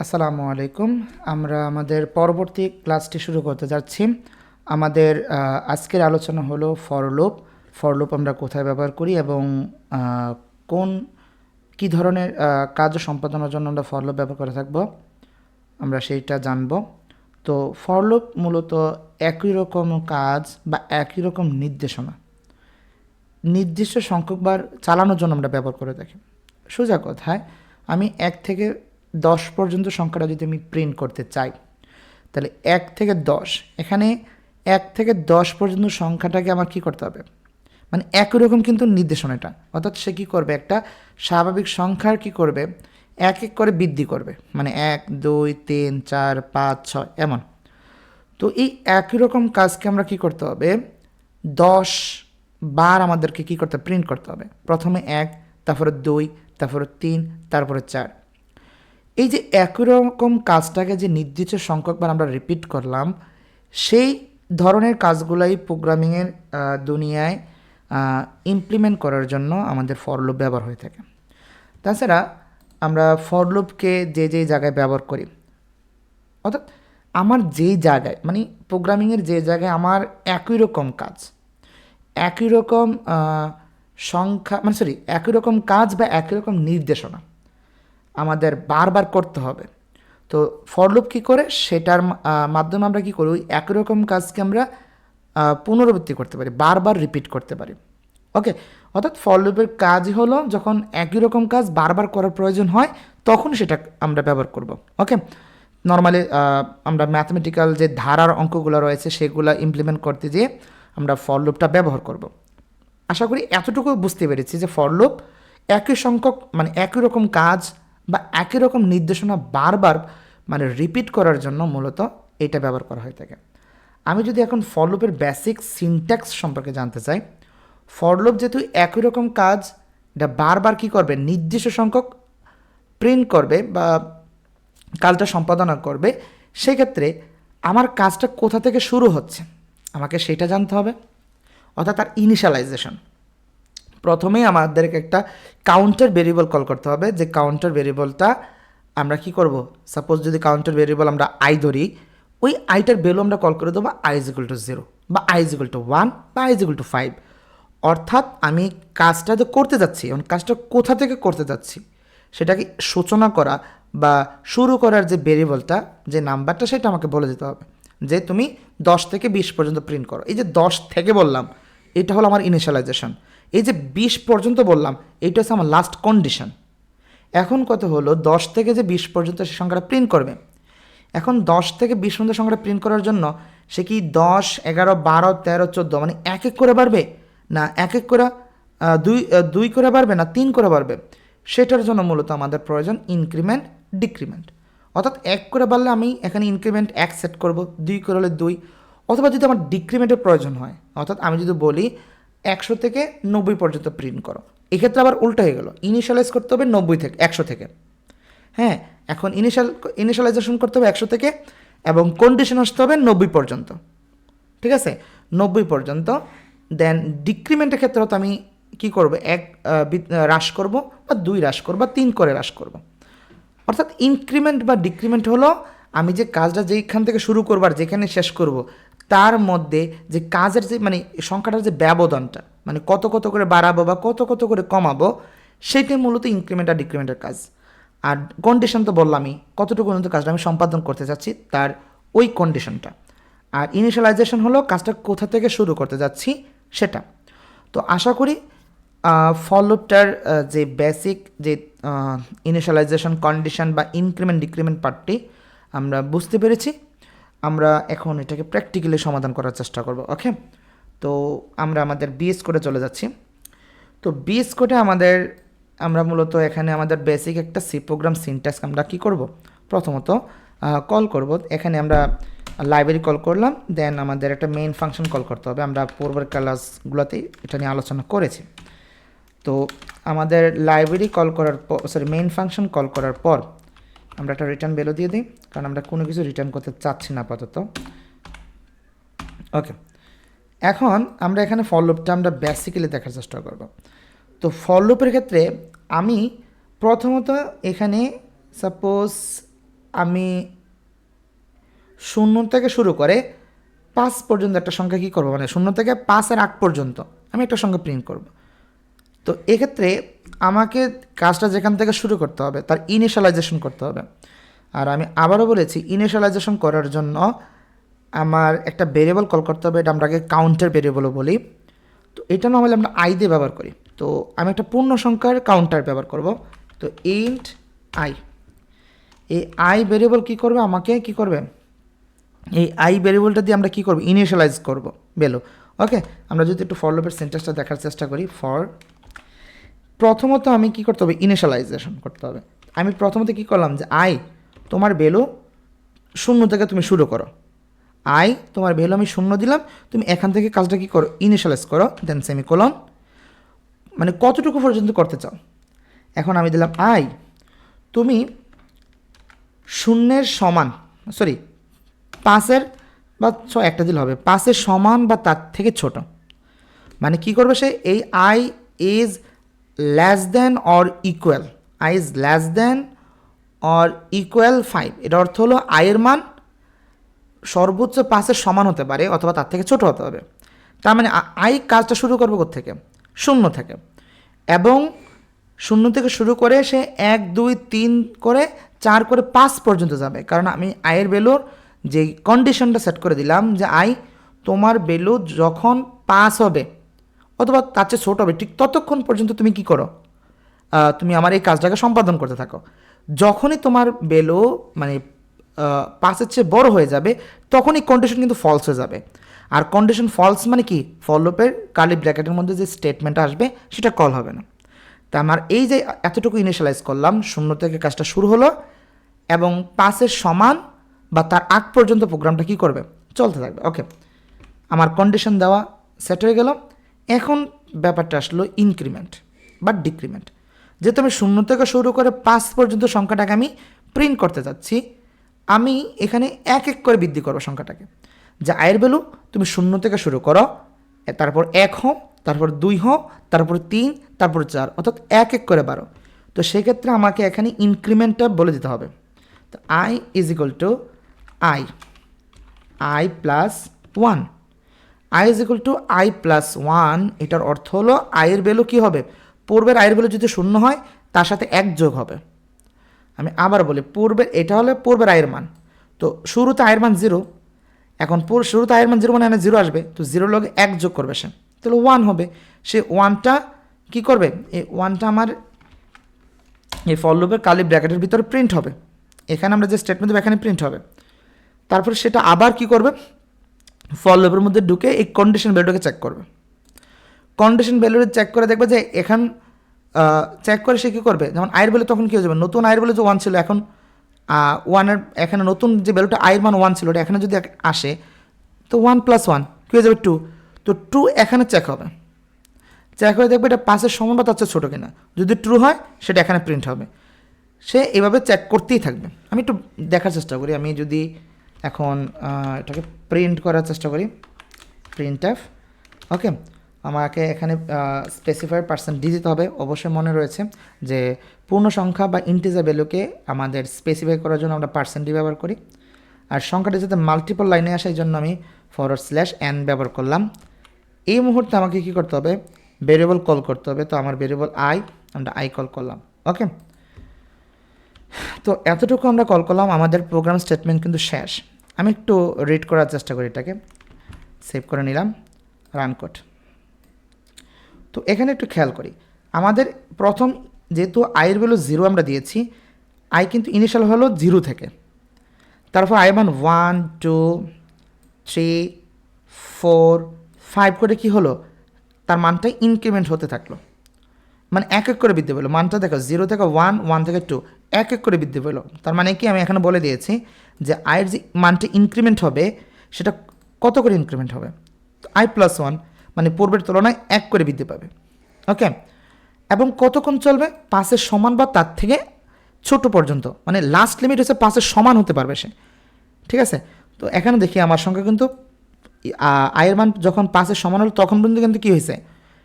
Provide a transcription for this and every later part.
আসসালামু আলাইকুম। আমরা আমাদের পরবর্তী ক্লাসটি শুরু করতে যাচ্ছি। আমাদের আজকের আলোচনা হলো ফর লুপ। ফর লুপ আমরা কোথায় ব্যবহার করি এবং কোন কী ধরনের কাজ সম্পাদনের জন্য আমরা ফর লুপ ব্যবহার করে থাকব, আমরা সেইটা জানব। তো ফর লুপ মূলত একই রকম কাজ বা একই রকম নির্দেশনা নির্দিষ্ট সংখ্যকবার চালানোর জন্য আমরা ব্যবহার করে থাকি। সোজা কথায়, আমি 1 থেকে 10 পর্যন্ত সংখ্যাটা যদি আমি প্রিন্ট করতে চাই, তাহলে 1 থেকে 10, এখানে 1 থেকে 10 পর্যন্ত সংখ্যাটাকে আমার কী করতে হবে, মানে একই রকম কিন্তু নির্দেশনাটা, অর্থাৎ সে কী করবে, একটা স্বাভাবিক সংখ্যার কী করবে, এক এক করে বৃদ্ধি করবে, মানে 1 2 3 4 5 6 এমন। তো এই একই রকম কাজকে আমরা কী করতে হবে, 10 বার আমাদেরকে কী করতে প্রিন্ট করতে হবে। প্রথমে 1, তারপরে 2, তারপরে 3, তারপরে 4। এই যে একই রকম কাজটাকে যে নির্দিষ্ট সংখ্যকবার আমরা রিপিট করলাম, সেই ধরনের কাজগুলাই প্রোগ্রামিংয়ের দুনিয়ায় ইমপ্লিমেন্ট করার জন্য আমাদের ফর লুপ ব্যবহার হয়ে থাকে। তাছাড়া আমরা ফর লুপকে যে জায়গায় ব্যবহার করি, অর্থাৎ আমার যেই জায়গায়, মানে প্রোগ্রামিংয়ের যে জায়গায় আমার একই রকম কাজ, একই রকম সংখ্যা, মানে একই রকম কাজ বা একই রকম নির্দেশনা আমাদের বারবার করতে হবে। তো ফর লুপ কী করে, সেটার মাধ্যমে আমরা কী করি, ওই একই রকম কাজকে আমরা পুনরাবৃত্তি করতে পারি, বারবার রিপিট করতে পারি। ওকে, অর্থাৎ ফর লুপের কাজই হলো যখন একই রকম কাজ বারবার করার প্রয়োজন হয় তখন সেটা আমরা ব্যবহার করব। ওকে, নর্মালি আমরা ম্যাথমেটিক্যাল যে ধারার অঙ্কগুলো রয়েছে সেগুলো ইমপ্লিমেন্ট করতে যেয়ে আমরা ফর লুপটা ব্যবহার করব। আশা করি এতটুকু বুঝতে পেরেছি যে ফর লুপ একই সংখ্যক, মানে একই রকম কাজ বা একই রকম নির্দেশনা বারবার মানে রিপিট করার জন্য মূলত এটা ব্যবহার করা হয়ে থাকে। আমি যদি এখন ফর লুপের বেসিক সিনট্যাক্স সম্পর্কে জানতে চাই, ফর লুপ যেহেতু একই রকম কাজ, এটা বারবার কী করবে, নির্দিষ্ট সংখ্যক প্রিন্ট করবে বা কাজটা সম্পাদনা করবে, সেক্ষেত্রে আমার কাজটা কোথা থেকে শুরু হচ্ছে আমাকে সেটা জানতে হবে, অর্থাৎ তার ইনিশিয়ালাইজেশন। প্রথমেই আমাদেরকে একটা কাউন্টার ভেরিয়েবল কল করতে হবে, যে কাউন্টার ভেরিয়েবলটা আমরা কি করব, সাপোজ যদি কাউন্টার ভেরিয়েবল আমরা আই ধরি, ওই আইটার ভ্যালু আমরা কল করে দেবো i = 0 বা i = 1 বা i = 5। অর্থাৎ আমি কাজটা তো করতে যাচ্ছি, এখন কাজটা কোথা থেকে করতে যাচ্ছি সেটাকে সূচনা করা বা শুরু করার যে ভেরিয়েবলটা, যে নাম্বারটা, সেটা আমাকে বলে দিতে হবে যে তুমি 10 থেকে 20 পর্যন্ত প্রিন্ট করো। এই যে 10 থেকে বললাম, এটা হলো আমার ইনিশিয়ালাইজেশন। এই যে 20 পর্যন্ত বললাম, এইটা হচ্ছে আমার লাস্ট কন্ডিশন। এখন কত হলো, 10 থেকে যে 20 পর্যন্ত সে সংখ্যাটা প্রিন্ট করবে। এখন 10 থেকে 20 পর্যন্ত সংখ্যাটা প্রিন্ট করার জন্য সে কি 10 11 12 13 14 মানে এক এক করে বাড়বে, না এক এক করে দুই করে বাড়বে, না 3 করে বাড়বে, সেটার জন্য মূলত আমাদের প্রয়োজন ইনক্রিমেন্ট ডিক্রিমেন্ট। অর্থাৎ 1 করে বাড়লে আমি এখানে ইনক্রিমেন্ট 1 সেট করব, 2 করে হলে 2, অথবা যদি আমার ডিক্রিমেন্টের প্রয়োজন হয়, অর্থাৎ আমি যদি বলি 100 থেকে 90 পর্যন্ত প্রিন্ট করো, এক্ষেত্রে আবার উল্টো হয়ে গেল, ইনিশিয়ালাইজ করতে হবে 90 থেকে 100 থেকে। হ্যাঁ, এখন ইনিশিয়ালাইজেশন করতে হবে 100 থেকে এবং কন্ডিশন আসতে হবে 90 পর্যন্ত। ঠিক আছে, 90 পর্যন্ত। দেন ডিক্রিমেন্টের ক্ষেত্রে তো আমি কী করবো, 1 হ্রাস করব বা 2 হ্রাস করব বা 3 করে হ্রাস করব। অর্থাৎ ইনক্রিমেন্ট বা ডিক্রিমেন্ট হলো আমি যে কাজটা যেইখান থেকে শুরু করবো আর যেখানে শেষ করব তার মধ্যে যে কাজের যে মানে সংখ্যাটার যে ব্যবধানটা, মানে কত কত করে বাড়াবো বা কত কত করে কমাবো, সেইটাই মূলত ইনক্রিমেন্ট আর ডিক্রিমেন্টের কাজ। আর কন্ডিশন তো বললামই, কতটুকু পর্যন্ত কাজটা আমি সম্পাদন করতে চাচ্ছি তার ওই কন্ডিশনটা। আর ইনিশিয়ালাইজেশন হলো কাজটা কোথা থেকে শুরু করতে যাচ্ছি সেটা। তো আশা করি ফর লুপটার যে বেসিক যে ইনিশিয়ালাইজেশন, কন্ডিশন বা ইনক্রিমেন্ট ডিক্রিমেন্ট পার্টটি আমরা বুঝতে পেরেছি। আমরা এখন এটাকে প্র্যাকটিক্যালি সমাধান করার চেষ্টা করব। ওকে, তো আমরা আমাদের বিএস কোডে চলে যাচ্ছি। তো বিএস কোডে আমরা মূলত এখানে আমাদের বেসিক একটা সি প্রোগ্রাম সিনট্যাক্স আমরা কী করব, প্রথমত কল করব। এখানে আমরা লাইব্রেরি কল করলাম, দেন আমাদের একটা মেইন ফাংশন কল করতে হবে। আমরা পূর্বের ক্লাসগুলোতেই এটা নিয়ে আলোচনা করেছি। তো আমাদের লাইব্রেরি কল করার পর, মেইন ফাংশন কল করার পর আমরা একটা রিটার্ন ভ্যালু দিয়ে দিই, কারণ আমরা কোনো কিছু রিটার্ন করতে চাচ্ছি না আপাতত। ওকে, এখন আমরা এখানে ফর লুপটা আমরা বেসিক্যালি দেখার চেষ্টা করব। তো ফর লুপের ক্ষেত্রে আমি প্রথমত এখানে সাপোজ আমি 0 থেকে শুরু করে 5 পর্যন্ত একটা সংখ্যা কী করবো, মানে 0 থেকে 5-এর আগ পর্যন্ত আমি একটা সংখ্যা প্রিন্ট করব। তো এক্ষেত্রে আমাকে কাজটা যেখান থেকে শুরু করতে হবে তার ইনিশিয়ালাইজেশন করতে হবে। আর আমি আবারও বলেছি, ইনিশিয়ালাইজেশন করার জন্য আমার একটা ভেরিয়েবল কল করতে হবে, এটা আমরা আগে কাউন্টার ভেরিয়েবলও বলি। তো এটা নর্মালি আমরা আই দিয়ে ব্যবহার করি। তো আমি একটা পূর্ণ সংখ্যার কাউন্টার ব্যবহার করব। তো ইন্ট আই, এই আই ভেরিয়েবল কী করবে, আমাকে কী করবে, এই আই ভেরিয়েবলটা দিয়ে আমরা কী করব, ইনিশিয়ালাইজ করব ভ্যালু। ওকে, আমরা যদি একটু ফর লুপের সেন্টেন্সটা দেখার চেষ্টা করি। ফর, প্রথমত আমি কী করতে হবে, ইনিশিয়ালাইজেশন করতে হবে। আমি প্রথমত কী করলাম যে আই তোমার ভ্যালু 0 থেকে তুমি শুরু করো, আই তোমার ভ্যালু আমি 0 দিলাম, তুমি এখান থেকে কাজটা কী করো, ইনিশিয়ালাইজ করো, দেন সেমিকোলন, মানে কতটুকু পর্যন্ত করতে চাও। এখন আমি দিলাম আই তুমি 0-এর সমান, সরি 5-এর বা একটা দিলে হবে, 5-এর সমান বা তার থেকে ছোট। মানে কি করবে সে, এই I is less than or equal, I is less than or equal 5, এটার অর্থ হলো আয়ের মান সর্বোচ্চ 5-এর সমান হতে পারে অথবা তার থেকে ছোট হতে হবে। তার মানে আই কাজটা শুরু করবো কোত্থেকে, 0 থেকে, এবং 0 থেকে শুরু করে সে 1 2 3 করে 4 করে 5 পর্যন্ত যাবে। কারণ আমি আয়ের ভ্যালুর যে কন্ডিশনটা সেট করে দিলাম যে আই তোমার ভ্যালু যখন 5 হবে অথবা তার চেয়ে ছোট হবে ঠিক ততক্ষণ পর্যন্ত তুমি কি করো, তুমি আমার এই কাজটাকে সম্পাদন করতে থাকো। যখনই তোমার ভ্যালু মানে 5-এর চেয়ে বড় হয়ে যাবে তখনই কন্ডিশন কিন্তু ফলস হয়ে যাবে। আর কন্ডিশন ফলস মানে কি, ফর লুপের কার্লি ব্র্যাকেটের মধ্যে যে স্টেটমেন্টটা আসবে সেটা কল হবে না। তা আমার এই যে এতটুকু ইনিশিয়ালাইজ করলাম, 0 থেকে কাজটা শুরু হলো এবং 5-এর সমান বা তার আগ পর্যন্ত প্রোগ্রামটা কী করবে, চলতে থাকবে। ওকে, আমার কন্ডিশন দেওয়া সেট হয়ে গেল। এখন ব্যাপারটা আসলো ইনক্রিমেন্ট বা ডিক্রিমেন্ট। যেহেতু আমি 0 থেকে শুরু করে 5 পর্যন্ত সংখ্যাটাকে আমি প্রিন্ট করতে যাচ্ছি, আমি এখানে এক এক করে বৃদ্ধি করবো সংখ্যাটাকে। যা আয়ের ভ্যালু তুমি 0 থেকে শুরু করো, তারপর 1 হও, তারপর 2 হও, তারপর 3, তারপর 4, অর্থাৎ এক এক করে 12। তো সেক্ষেত্রে আমাকে এখানে ইনক্রিমেন্টটা বলে দিতে হবে। তো I is equal to I plus 1, I is equal to I plus 1, এটার অর্থ হলো আয়ের ভ্যালু কী হবে, পূর্বের আয়ের ভ্যালু যদি 0 হয় তার সাথে 1 যোগ হবে। আমি আবার বলি, পূর্বের এটা হলে পূর্বের আয়ের মান, তো শুরুতে আয়ের মান 0, এখন শুরুতে আয়ের মান 0 মানে 0 আসবে, তো 0 লগে 1 যোগ করবে সে, তাহলে 1 হবে। সে 1টা কী করবে, এই 1টা আমার এই ফর লুপের কার্লি ব্র্যাকেটের ভিতরে প্রিন্ট হবে, এখানে আমরা যে স্টেটমেন্ট দেবো এখানে প্রিন্ট হবে। তারপরে সেটা আবার কি করবে, ফর লুপের মধ্যে ঢুকে এই কন্ডিশন ভ্যালুটাকে চেক করবে। কন্ডিশন ভ্যালুটা চেক করে দেখবে যে এখান চেক করে সে কী করবে, যেমন আয়ের ভ্যালু তখন কী হয়ে যাবে, নতুন আয়ের ভ্যালু যে 1 ছিল এখন 1-এর এখানে নতুন যে ভ্যালুটা আয়ের মান 1 ছিল ওটা এখানে যদি আসে তো 1 + 1 কী হয়ে যাবে 2, তো 2 এখানে চেক হবে, চেক হয়ে দেখবে এটা 5-এর সমান বা তার চেয়ে ছোটো কিনা, যদি ট্রু হয় সেটা এখানে প্রিন্ট হবে। সে এভাবে চেক করতেই থাকবে। আমি একটু দেখার চেষ্টা করি, আমি যদি এখন এটাকে প্রিন্ট করার চেষ্টা করি, প্রিন্ট এফ। ওকে, আমাকে এখানে স্পেসিফায়ার %d দিতে হবে। অবশ্যই মনে রয়েছে যে পূর্ণ সংখ্যা বা ইন্টিজার ভ্যালুকে আমাদের স্পেসিফাই করার জন্য আমরা %d ব্যবহার করি। আর সংখ্যাটা যাতে মাল্টিপল লাইনে আসে এই জন্য আমি /n ব্যবহার করলাম। এই মুহূর্তে আমাকে কী করতে হবে, ভেরিয়েবল কল করতে হবে। তো আমার ভেরিয়েবল আমরা আই কল করলাম। ওকে, তো এতটুকু আমরা কল করলাম, আমাদের প্রোগ্রাম স্টেটমেন্ট কিন্তু শেষ। আমি একটু রিড করার চেষ্টা করি, এটাকে সেভ করে নিলাম, রান কোড। তো এখানে একটু খেয়াল করি, আমাদের প্রথম যেহেতু আয়ের ভ্যালু 0 আমরা দিয়েছি, আই কিন্তু ইনিশিয়াল হলো 0 থেকে, তারপর আয়ের মান 1 2 3 4 5 করে কী হলো, তার মানটা ইনক্রিমেন্ট হতে থাকলো, মানে এক এক করে বৃদ্ধি পেলো। মানটা দেখো 0 থেকে 1, 1 থেকে 2, এক এক করে বৃদ্ধি পেলো। তার মানে কি, আমি এখানে বলে দিয়েছি যে আয়ের যে মানটা ইনক্রিমেন্ট হবে সেটা কত করে ইনক্রিমেন্ট হবে, আই প্লাস 1, মানে পূর্বের তুলনায় 1 করে বৃদ্ধি পাবে। ওকে, এবং কতক্ষণ চলবে, 5-এর সমান বা তার থেকে ছোট পর্যন্ত, মানে লাস্ট লিমিট হচ্ছে 5-এর সমান হতে পারবে সে। ঠিক আছে, তো এখানে দেখি আমার সংখ্যা কিন্তু আয়ের মান যখন 5-এর সমান হলো তখন পর্যন্ত কিন্তু কী হয়েছে,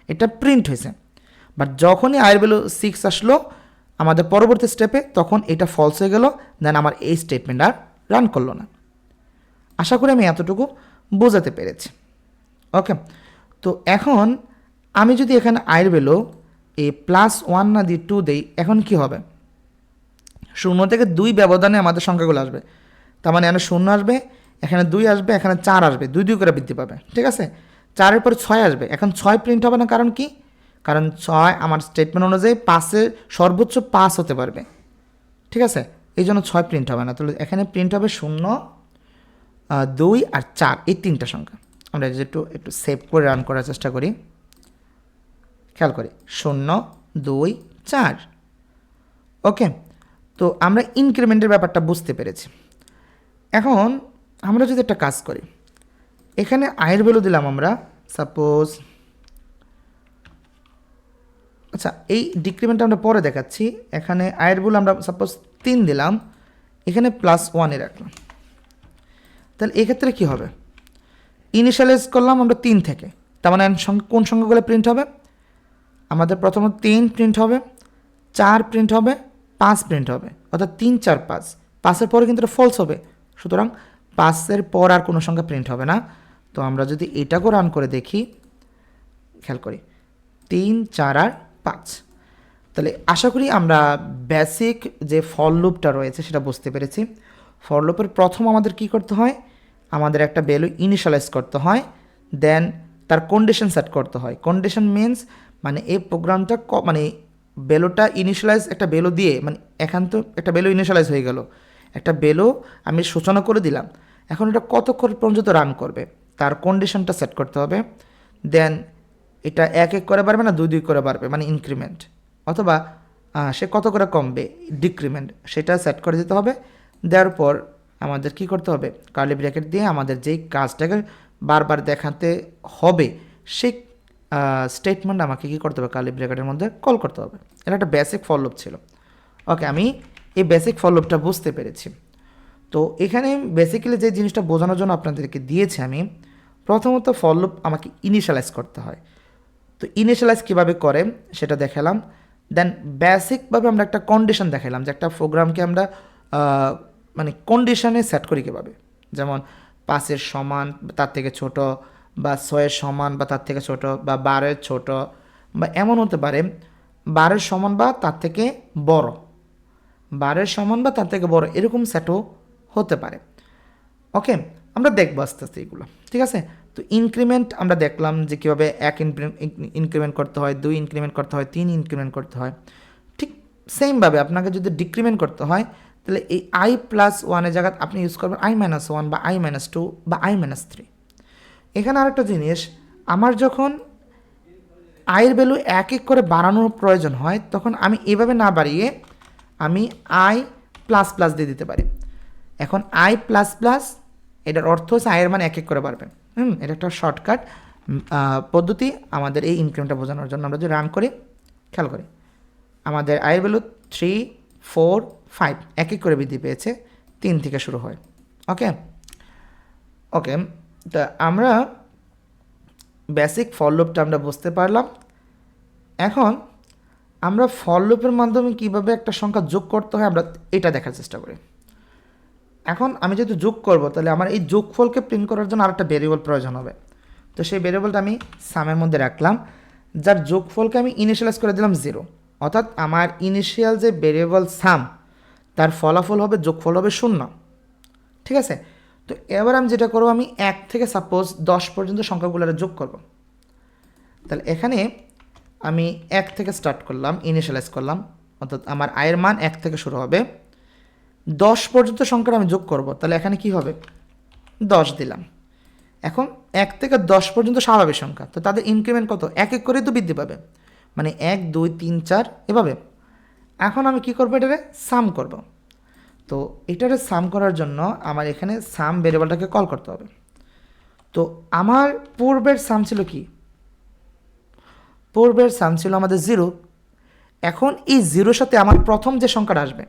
এটা প্রিন্ট হয়েছে। বাট যখনই আয়ের ভ্যালু 6 আসলো, আমাদের পরবর্তী স্টেপে তখন এটা ফলস হয়ে গেল, দেন আমার এই স্টেটমেন্ট আর রান করলো না। আশা করি আমি এতটুকু বোঝাতে পেরেছি। ওকে, তো এখন আমি যদি এখানে আয়ের ভ্যালু এই +1 না দিয়ে 2 দেই, এখন কি হবে? 0 থেকে 2 ব্যবধানে আমাদের সংখ্যাগুলো আসবে। তার মানে এখানে 0 আসবে, এখানে 2 আসবে, এখানে 4 আসবে, 2 2 করে বৃদ্ধি পাবে। ঠিক আছে, 4-এর পরে 6 আসবে, এখন 6 প্রিন্ট হবে না, কারণ কি? কারণ 6 আমার স্টেটমেন্ট অনুযায়ী 5-এর সর্বোচ্চ 5 হতে পারবে। ঠিক আছে, এই জন্য 6 প্রিন্ট হবে না। তাহলে এখানে প্রিন্ট হবে 0, 2 আর 4, এই 3টা সংখ্যা। আমরা একটু সেভ করে রান করার চেষ্টা করি। খেয়াল করি 0, 2, 4। ওকে, তো আমরা ইনক্রিমেন্টের ব্যাপারটা বুঝতে পেরেছি। এখন আমরা যদি একটা কাজ করি, এখানে আয়ের ভ্যালু দিলাম আমরা সাপোজ, আচ্ছা এই ডিক্রিমেন্টটা আমরা পরে দেখাচ্ছি। এখানে আয়ের ভ্যালু আমরা সাপোজ 3 দিলাম, এখানে +1 রাখলাম। তাহলে এক্ষেত্রে কী হবে? ইনিশিয়ালাইজ করলাম আমরা 3 থেকে, তার মানে কোন সংখ্যাগুলো প্রিন্ট হবে? আমাদের প্রথমত 3 প্রিন্ট হবে, 4 প্রিন্ট হবে, 5 প্রিন্ট হবে, অর্থাৎ 3 4 5। 5-এর পরে কিন্তু এটা ফলস হবে, সুতরাং 5-এর পর আর কোনো সংখ্যা প্রিন্ট হবে না। তো আমরা যদি এটাকেও রান করে দেখি, খেয়াল করি 3 4 আর 5। তাহলে আশা করি আমরা বেসিক যে ফর লুপটা রয়েছে সেটা বুঝতে পেরেছি। ফর লুপের প্রথম আমাদের কি করতে হয়? আমাদের একটা ভ্যালু ইনিশিয়ালাইজ করতে হয়, দেন তার কন্ডিশন সেট করতে হয়। কন্ডিশন মিনস মানে এই প্রোগ্রামটা মানে ভ্যালুটা ইনিশিয়ালাইজ একটা ভ্যালু দিয়ে, মানে এখান তো একটা ভ্যালু ইনিশিয়ালাইজ হয়ে গেল, একটা ভ্যালু আমি সূচনা করে দিলাম, এখন এটা কতক্ষণ পর্যন্ত রান করবে তার কন্ডিশনটা সেট করতে হবে। দেন এটা 1 1 করে বাড়বে না 2 2 করে বাড়বে, মানে ইনক্রিমেন্ট, অথবা সে কত করে কমবে ডিক্রিমেন্ট, সেটা সেট করে দিতে হবে। দেওয়ার পর আমাদের কি করতে হবে? কার্লি ব্র্যাকেট দিয়ে আমাদের যেই কাজটাকে বারবার দেখাতে হবে সেই স্টেটমেন্ট আমাকে কী করতে হবে? কার্লি ব্র্যাকেটের মধ্যে কল করতে হবে। এটা একটা বেসিক ফর লুপ ছিল। ওকে, আমি এই বেসিক ফর লুপটা বুঝতে পেরেছি। তো এখানে বেসিক্যালি যে জিনিসটা বোঝানোর জন্য আপনাদেরকে দিয়েছি আমি, প্রথমত ফর লুপ আমাকে ইনিশিয়ালাইজ করতে হয়। তো ইনিশিয়ালাইজ কীভাবে করে সেটা দেখালাম। দেন বেসিকভাবে আমরা একটা কন্ডিশন দেখালাম যে একটা প্রোগ্রামকে আমরা মানে কন্ডিশনে সেট করি কীভাবে, যেমন 5-এর সমান তার থেকে ছোট, বা 6-এর সমান বা তার থেকে ছোট, বা 12-এর ছোট, বা এমন হতে পারে 12-এর সমান বা তার থেকে বড়, 12-এর সমান বা তার থেকে বড়, এরকম সেটও হতে পারে। ওকে, আমরা দেখবো আস্তে আস্তে এগুলো। ঠিক আছে, তো ইনক্রিমেন্ট আমরা দেখলাম যে কীভাবে 1 ইনক্রিমেন্ট করতে হয়, 2 ইনক্রিমেন্ট করতে হয়, 3 ইনক্রিমেন্ট করতে হয়। ঠিক সেমভাবে আপনাকে যদি ডিক্রিমেন্ট করতে হয়, তাহলে এই i+1-এর জায়গায় আপনি ইউজ করবেন i-1 বা i-2 বা i-3। এখানে আরেকটা জিনিস, আমার যখন আয়ের ভ্যালু 1 1 করে বাড়ানোর প্রয়োজন হয়, তখন আমি এভাবে না বাড়িয়ে আমি i++ দিয়ে দিতে পারি। এখন i++, এটার অর্থ হচ্ছে আয়ের মান 1 1 করে বাড়বে। এটা একটা শর্টকাট পদ্ধতি আমাদের এই ইনক্রিমেন্টটা বোঝানোর জন্য। আমরা যদি রান করি, খেয়াল করি আমাদের আয়ের ভ্যালু 3 4 5 1 1 করে বৃদ্ধি পেয়েছে, 3 থেকে শুরু হয়। ওকে ওকে, তা আমরা বেসিক ফর লুপটা আমরা বুঝতে পারলাম। এখন আমরা ফর লুপের মাধ্যমে কীভাবে একটা সংখ্যা যোগ করতে হয় আমরা এটা দেখার চেষ্টা করি। এখন আমি যেহেতু যোগ করব, তাহলে আমার এই যোগফলকে প্রিন্ট করার জন্য আরেকটা ভেরিয়েবল প্রয়োজন হবে। তো সেই ভেরিয়েবলটা আমি সামের মধ্যে রাখলাম, যার যোগফলকে আমি ইনিশিয়ালাইজ করে দিলাম 0, অর্থাৎ আমার ইনিশিয়াল যে ভেরিয়েবল সাম তার ফলাফল হবে, যোগফল হবে 0। ঠিক আছে, তো এবার আমি যেটা করবো, আমি 1 থেকে সাপোজ 10 পর্যন্ত সংখ্যাগুলো যোগ করব। তাহলে এখানে আমি 1 থেকে স্টার্ট করলাম, ইনিশিয়ালাইজ করলাম, অর্থাৎ আমার আয়ের মান 1 থেকে শুরু হবে, 10 পর্যন্ত সংখ্যাটা আমি যোগ করব। তাহলে এখানে কি হবে? 10 দিলাম। এখন 1 থেকে 10 পর্যন্ত স্বাভাবিক সংখ্যা, তো তাদের ইনক্রিমেন্ট কত? 1 1 করে তো বৃদ্ধি পাবে, মানে 1 2 3 4 এভাবে। এখন আমি কি করব? এটারে সাম করব। তো এটারে সাম করার জন্য আমার এখানে সাম ভেরিয়েবলটাকে কল করতে হবে। তো আমার পূর্বের সাম ছিল কি? পূর্বের সাম ছিল আমাদের 0। এখন এই 0-র সাথে আমার প্রথম যে সংখ্যাটা আসবে,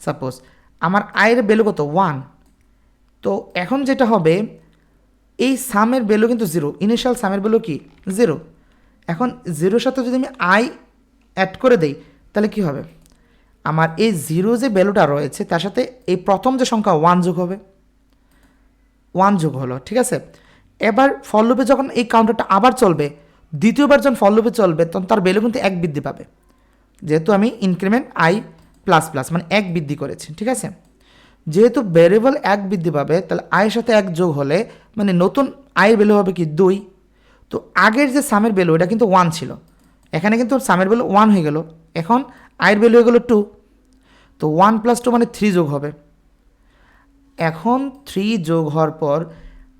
সাপোজ আমার আয়ের ভ্যালু কত? 1। তো এখন যেটা হবে, এই সামের ভ্যালু কিন্তু 0, ইনিশিয়াল সামের ভ্যালু কি? 0। এখন 0-র সাথে যদি আমি আই অ্যাড করে দেই, তাহলে কি হবে? আমার এই জিরো যে ভ্যালুটা রয়েছে তার সাথে এই প্রথম যে সংখ্যা 1 যোগ হবে, 1 যোগ হলো, ঠিক আছে। এবার ফর লুপে যখন এই কাউন্টারটা আবার চলবে, দ্বিতীয়বার যখন ফর লুপে চলবে তখন তার ভ্যালু কিন্তু 1 বৃদ্ধি পাবে, যেহেতু আমি ইনক্রিমেন্ট i প্লাস প্লাস মানে 1 বৃদ্ধি করেছি, ঠিক আছে। যেহেতু ভ্যারিয়েবল 1 বৃদ্ধি পাবে তাহলে i এর সাথে 1 যোগ হলে মানে নতুন i এর ভ্যালু হবে কি 2। তো আগের যে সামের ভ্যালু এটা কিন্তু 1 ছিল, এখানে কিন্তু সামের ভ্যালু 1 হয়ে গেল, এখন i এর ভ্যালু হয়ে গেল 2। তো 1 + 2 মানে 3 যোগ হবে। এখন 3 যোগ হওয়ার পর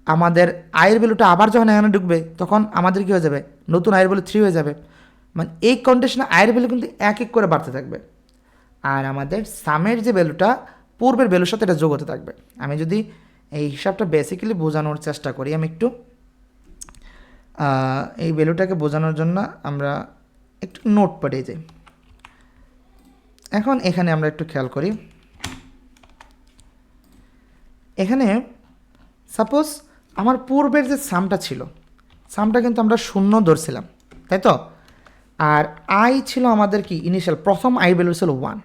আমাদের আয়ের ভ্যালুটা আবার যখন এখানে ঢুকবে তখন আমাদের কী হয়ে যাবে, নতুন আয়ের ভ্যালু 3 হয়ে যাবে। মানে এই কন্ডিশনে আয়ের ভ্যালু কিন্তু এক এক করে বাড়তে থাকবে, আর আমাদের সামের যে ভ্যালুটা পূর্বের ভ্যালুর সাথে এটা যোগ হতে থাকবে। আমি যদি এই হিসাবটা বেসিক্যালি বোঝানোর চেষ্টা করি, আমি একটু এই ভ্যালুটাকে বোঝানোর জন্য আমরা একটু নোট পাঠিয়ে যাই। এখন এখানে আমরা একটু খেয়াল করি, এখানে সাপোজ আমার পূর্বের যে সামটা ছিল, সামটা কিন্তু আমরা 0 ধরছিলাম, তাই তো। আর আই ছিল আমাদের কি ইনিশিয়াল প্রথম আই ভ্যালু ছিল 1।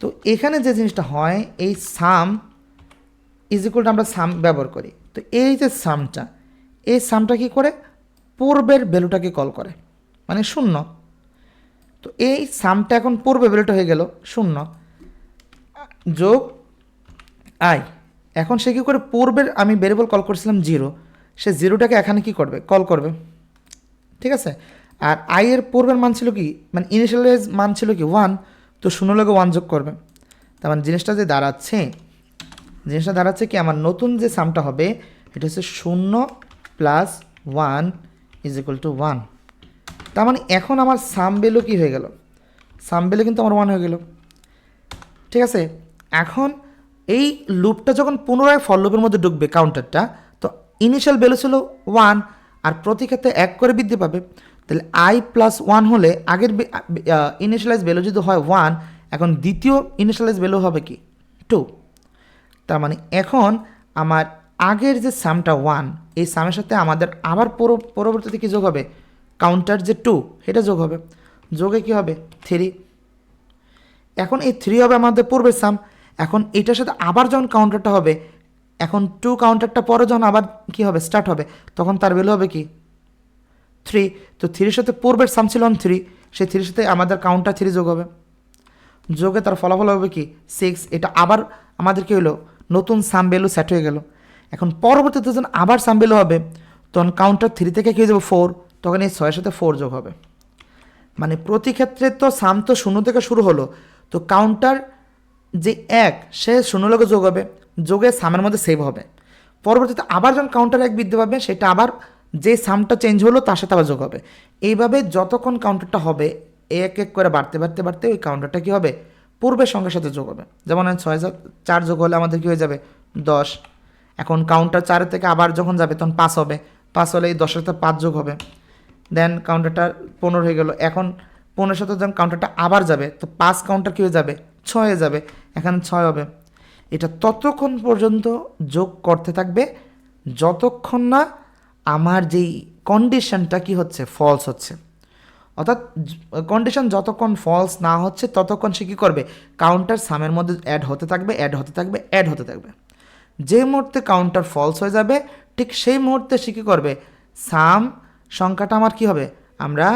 তো এখানে যে জিনিসটা হয়, এই সাম ইজ ইকুয়াল টু আমরা সাম ব্যবহার করি। তো এই যে সামটা, এই সামটা কি করে পূর্বের ভ্যালুটাকে কল করে, মানে 0। তো এই সামটা এখন পূর্বের ভ্যালুটা হয়ে গেল 0 যোগ আই। এখন সে কী করে পূর্বের আমি ভেরিয়েবল কল করছিলাম 0, সে 0টাকে এখানে কি করবে, কল করবে, ঠিক আছে। আর আই এর পূর্বের মান ছিল কি, মানে ইনিশিয়ালাইজ মান ছিল কি 1, তো 0 লগে 1 যোগ করবে। তার মানে জিনিসটা দাঁড়াচ্ছে কি আমার নতুন যে সামটা হবে এটা হচ্ছে 0 + 1 = 1। তার মানে এখন আমার সাম ভ্যালু কী হয়ে গেল, সাম ভ্যালু কিন্তু আমার 1 হয়ে গেল, ঠিক আছে। এখন এই লুপটা যখন পুনরায় ফর লুপের মধ্যে ঢুকবে কাউন্টারটা, তো ইনিশিয়াল ভ্যালু ছিল 1 আর প্রতি ক্ষেত্রে 1 করে বৃদ্ধি পাবে। তাহলে i + 1 হলে আগের ইনিশিয়ালাইজ ভ্যালু যদি হয় 1, এখন দ্বিতীয় ইনিশিয়ালাইজ ভ্যালু হবে কি 2। তার মানে এখন আমার আগের যে সামটা 1, এই সামের সাথে আমাদের আবার পরবর্তীতে কী যোগ হবে, কাউন্টার যে 2 এটা যোগ হবে, যোগে কী হবে 3। এখন এই 3 হবে আমাদের পূর্বের সাম। এখন এটার সাথে আবার যখন কাউন্টারটা হবে, এখন 2 কাউন্টারটা পরে যখন আবার কী হবে স্টার্ট হবে, তখন তার ভ্যালু হবে কি 3। তো 3-এর সাথে পূর্বের সাম ছিল 3, সেই 3-এর সাথে আমাদের কাউন্টার 3 যোগ হবে, যোগে তার ফলাফল হবে কি 6। এটা আবার আমাদের কী হলো, নতুন সাম ভ্যালু সেট হয়ে গেল। এখন পরবর্তীতে যখন আবার সাম ভ্যালু হবে তখন কাউন্টার 3 থেকে কী হয়ে যাবে 4, তখন এই 6-এর সাথে 4 যোগ হবে। মানে প্রতি ক্ষেত্রে তো সাম তো 0 থেকে শুরু হলো, তো কাউন্টার যে 1 সে 0 লগে যোগ হবে, যোগে সামের মধ্যে সেভ হবে। পরবর্তীতে আবার যখন কাউন্টার 1 বৃদ্ধি পাবে সেটা আবার যে সামটা চেঞ্জ হলো তার সাথে আবার যোগ হবে। এইভাবে যতক্ষণ কাউন্টারটা হবে এক এক করে বাড়তে ওই কাউন্টারটা কী হবে পূর্বের সংখ্যার সাথে যোগ হবে। যেমন 4 যোগ হলে আমাদের কী হয়ে যাবে 10। এখন কাউন্টার 4 থেকে আবার যখন যাবে তখন 5 হবে, 5 হলে এই 10-এর সাথে 5 যোগ হবে, দেন কাউন্টারটা 15 হয়ে গেল। এখন 15-এর সাথে যখন কাউন্টারটা আবার যাবে তো 5 কাউন্টার কী হয়ে যাবে 6 হয়ে যাবে, এখানে 6 হবে। এটা ততক্ষণ পর্যন্ত যোগ করতে থাকবে যতক্ষণ না আমার যেই কন্ডিশনটা কি হচ্ছে ফলস হচ্ছে। অর্থাৎ কন্ডিশন যতক্ষণ ফলস না হচ্ছে ততক্ষণ সে কী করবে, কাউন্টার সামের মধ্যে অ্যাড হতে থাকবে। যে মুহূর্তে কাউন্টার ফলস হয়ে যাবে ঠিক সেই মুহূর্তে সে কী করবে, সাম সংখ্যাটা আমার কি হবে, আমরা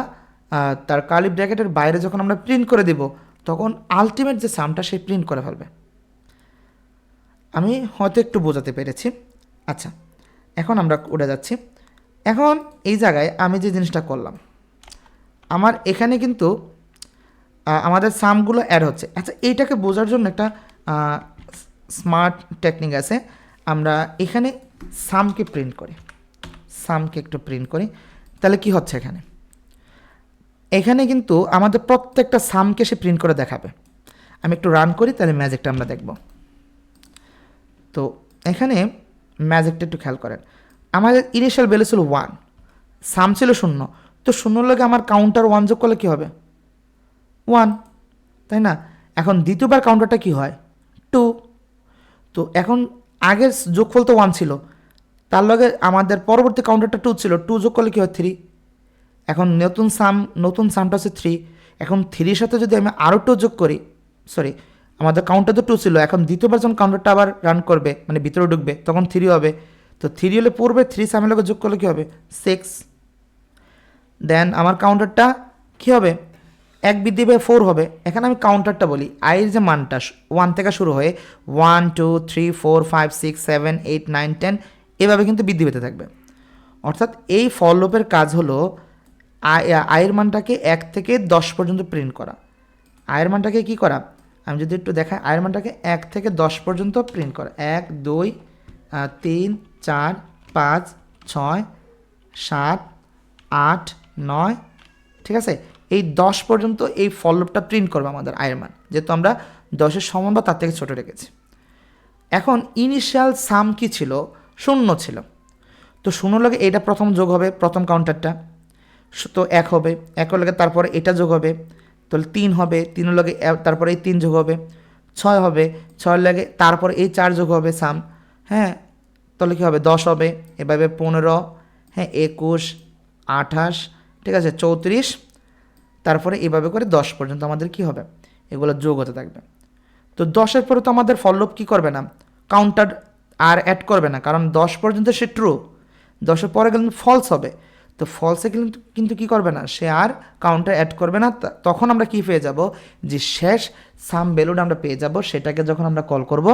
তার কার্লি ব্র্যাকেটের বাইরে যখন আমরা প্রিন্ট করে দিব তখন আলটিমেট যে সামটা সে প্রিন্ট করে ফেলবে। আমি হয়তো একটু বোঝাতে পেরেছি। আচ্ছা, এখন আমরা উঠে যাচ্ছি। এখন এই জায়গায় আমি যে জিনিসটা করলাম, আমার এখানে কিন্তু আমাদের সামগুলো অ্যাড হচ্ছে। আচ্ছা, এইটাকে বোঝার জন্য একটা স্মার্ট টেকনিক আছে। আমরা এখানে সামকে একটু প্রিন্ট করি, তাহলে কি হচ্ছে এখানে কিন্তু আমাদের প্রত্যেকটা সামকে সে প্রিন্ট করে দেখাবে। আমি একটু রান করি, তাহলে ম্যাজিকটা আমরা দেখব। তো এখানে ম্যাজিকটা একটু খেয়াল করেন, আমাদের ইনিশিয়াল ভ্যালু ছিল 1, সাম ছিল 0, তো 0 লগে আমার কাউন্টার 1 যোগ করলে কী হবে 1, তাই না। এখন দ্বিতীয়বার কাউন্টারটা কি হয় 2, তো এখন আগের যোগফল তো 1 ছিল, তার লগে আমাদের পরবর্তী কাউন্টারটা 2 ছিল, 2 যোগ করলে কী হয় 3। এখন নতুন সামটা হচ্ছে 3, এখন 3-এর সাথে যদি আমি আরও 2 যোগ করি সরি আমাদের কাউন্টার তো 2 ছিল, এখন দ্বিতীয়বার যখন কাউন্টারটা আবার রান করবে মানে ভিতরে ঢুকবে তখন 3 হবে। তো 3 হলে পূর্বে 3 সামের লগে যোগ করলে কী হবে 6। দেন আমার কাউন্টারটা কী হবে 1 বৃদ্ধি পেয়ে 4 হবে। এখানে আমি কাউন্টারটা বলি আইয়ের যে মানটা 1 থেকে শুরু হয়ে 1 2 3 4 5 6 7 8 9 10 এভাবে কিন্তু বৃদ্ধি পেতে থাকবে। অর্থাৎ এই ফর লুপের কাজ হলো আয়ের মানটাকে 1 থেকে 10 পর্যন্ত প্রিন্ট করা। আয়ের মানটাকে কি করা আমি যদি একটু দেখাই, আয়ের মানটাকে 1 থেকে 10 পর্যন্ত প্রিন্ট করা। 1 2 3 4 5 6 7 8 9, ঠিক আছে, এই 10 পর্যন্ত এই ফর লুপটা প্রিন্ট করবে আমাদের আয়ের মান, যেহেতু আমরা 10-এর সমান বা তার থেকে ছোট রেখেছি। এখন ইনিশিয়াল সাম কি ছিল 0 ছিল, তো 0 লাগে এটা প্রথম যোগ হবে প্রথম কাউন্টারটা, তো 1 হবে, 1 লাগে তারপরে এটা যোগ হবে তাহলে 3 হবে, 3 লাগে তারপরে এই 3 যোগ হবে 6 হবে, 6 লাগে তারপরে এই 4 যোগ হবে সাম, হ্যাঁ তাহলে কী হবে 10 হবে, এভাবে 15, হ্যাঁ 21 28, ঠিক আছে 34, তারপরে এভাবে করে 10 পর্যন্ত আমাদের কি হবে এগুলো যোগ হতে থাকবে। তো 10-এর পরে তো আমাদের ফর লুপ কী করবে না কাউন্টার আর অ্যাড করবে না, কারণ 10 পর্যন্ত সে ট্রু, 10-এর পরে গেলে ফলস হবে, তো ফলসে কিন্তু কী করবে না সে আর কাউন্টার অ্যাড করবে না। তখন আমরা কি পেয়ে যাব যে শেষ সাম ভ্যালুটা আমরা পেয়ে যাব, সেটাকে যখন আমরা কল করব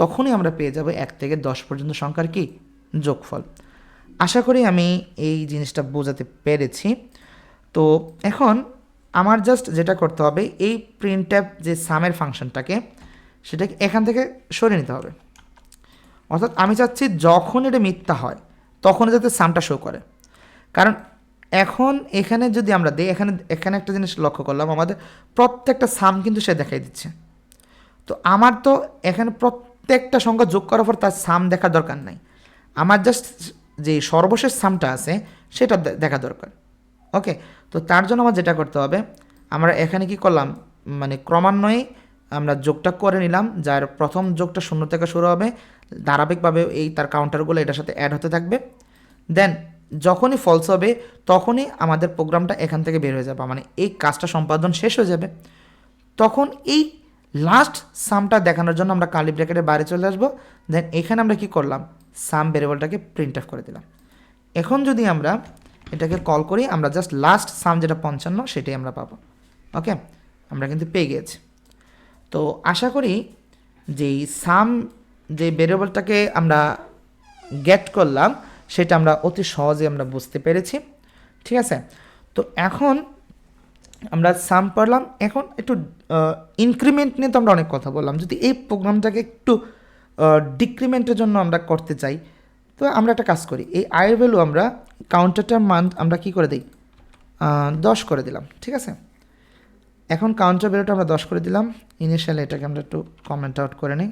তখনই আমরা পেয়ে যাব 1 থেকে 10 পর্যন্ত সংখ্যার কি যোগফল। আশা করি আমি এই জিনিসটা বোঝাতে পেরেছি। তো এখন আমার জাস্ট যেটা করতে হবে এই প্রিন্টএফ যে সামের ফাংশনটাকে সেটাকে এখান থেকে সরিয়ে নিতে হবে। অর্থাৎ আমি চাচ্ছি যখন এটা মিথ্যা হয় তখন যাতে সামটা শো করে, কারণ এখন এখানে যদি আমরা দিই এখানে একটা জিনিস লক্ষ্য করলাম আমাদের প্রত্যেকটা সাম কিন্তু সে দেখাই দিচ্ছে। তো আমার তো এখানে প্রত্যেকটা সংখ্যা যোগ করার পর তার সাম দেখার দরকার নাই, আমার জাস্ট যে সর্বশেষ সামটা আছে সেটা দেখা দরকার। ওকে, তো তার জন্য আমার যেটা করতে হবে আমরা এখানে কি করলাম মানে ক্রমান্বয়ে আমরা যোগটা করে নিলাম, যার প্রথম যোগটা 0 থেকে শুরু হবে, ধারাবাহিকভাবে এই তার কাউন্টারগুলো এটার সাথে অ্যাড হতে থাকবে। দেন যখনই ফলস হবে তখনই আমাদের প্রোগ্রামটা এখান থেকে বের হয়ে যাবে, মানে এই কাজটা সম্পাদন শেষ হয়ে যাবে। তখন এই লাস্ট সামটা দেখানোর জন্য আমরা কার্লি ব্র্যাকেটের বাইরে চলে আসবো। দেন এখানে আমরা কি করলাম সাম ভেরিয়েবলটাকে প্রিন্ট অফ করে দিলাম। এখন যদি আমরা এটাকে কল করি আমরা জাস্ট লাস্ট সাম যেটা 55 সেটাই আমরা পাবো। ওকে, আমরা কিন্তু পেয়ে গিয়েছি। তো আশা করি যে সাম যে ভেরিয়েবলটাকে আমরা গেট করলাম সেটা আমরা অতি সহজে আমরা বুঝতে পেরেছি, ঠিক আছে। তো এখন আমরা সাম পড়লাম, এখন একটু ইনক্রিমেন্ট নিয়ে তো আমরা অনেক কথা বললাম, যদি এই প্রোগ্রামটাকে একটু ডিক্রিমেন্টের জন্য আমরা করতে চাই তো আমরা একটা কাজ করি, এই আয়ের ভ্যালু আমরা কাউন্টারটার মান আমরা কি করে দিই 10 করে দিলাম, ঠিক আছে। এখন কাউন্টার ভ্যালুটা আমরা 10 করে দিলাম, ইনিশিয়ালি এটাকে আমরা একটু কমেন্ট আউট করে নিই।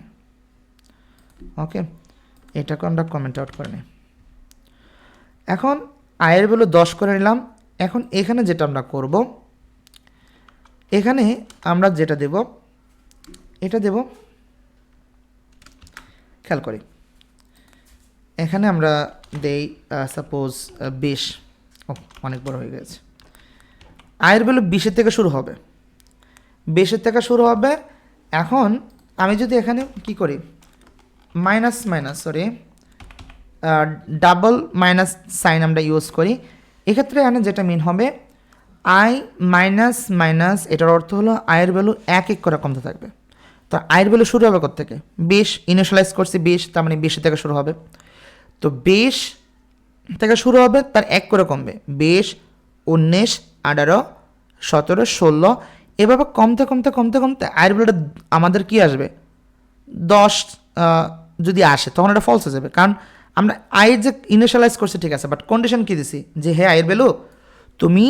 ওকে, এটাকে আমরা কমেন্ট আউট করে নিই। এখন আয়ের ভ্যালু 10 করে নিলাম। এখন এখানে যেটা আমরা করব এখানে আমরা যেটা দেব এটা দেব, খেয়াল করি এখানে আমরা দেই সাপোজ 20, অনেক বড় হয়ে গেছে। আয়ের ভ্যালু 20-এর থেকে শুরু হবে, 20-এর থেকে শুরু হবে। এখন আমি যদি এখানে কি করি ডাবল মাইনাস সাইন আমরা ইউজ করি, এক্ষেত্রে এখানে যেটা মিন হবে আই মাইনাস মাইনাস, এটার অর্থ হলো আয়ের ভ্যালু 1 করে কমতে থাকবে। তো আয়ের ভ্যালু শুরু হবে কোথা থেকে 20, ইনিশিয়ালাইজ করছি 20, তার মানে 20 থেকে শুরু হবে। তো 20 থেকে শুরু হবে তার 1 করে কমবে, 20 19 18 17 16, এভাবে কমতে কমতে কমতে কমতে আয়ের ভ্যালুটা আমাদের কি আসবে 10 যদি আসে তখন এটা ফলস হয়ে যাবে, কারণ আমরা আয়ের যে ইনিশিয়ালাইজ করছি ঠিক আছে, বাট কন্ডিশন কী দিছি যে হ্যাঁ আয়ের ভ্যালু তুমি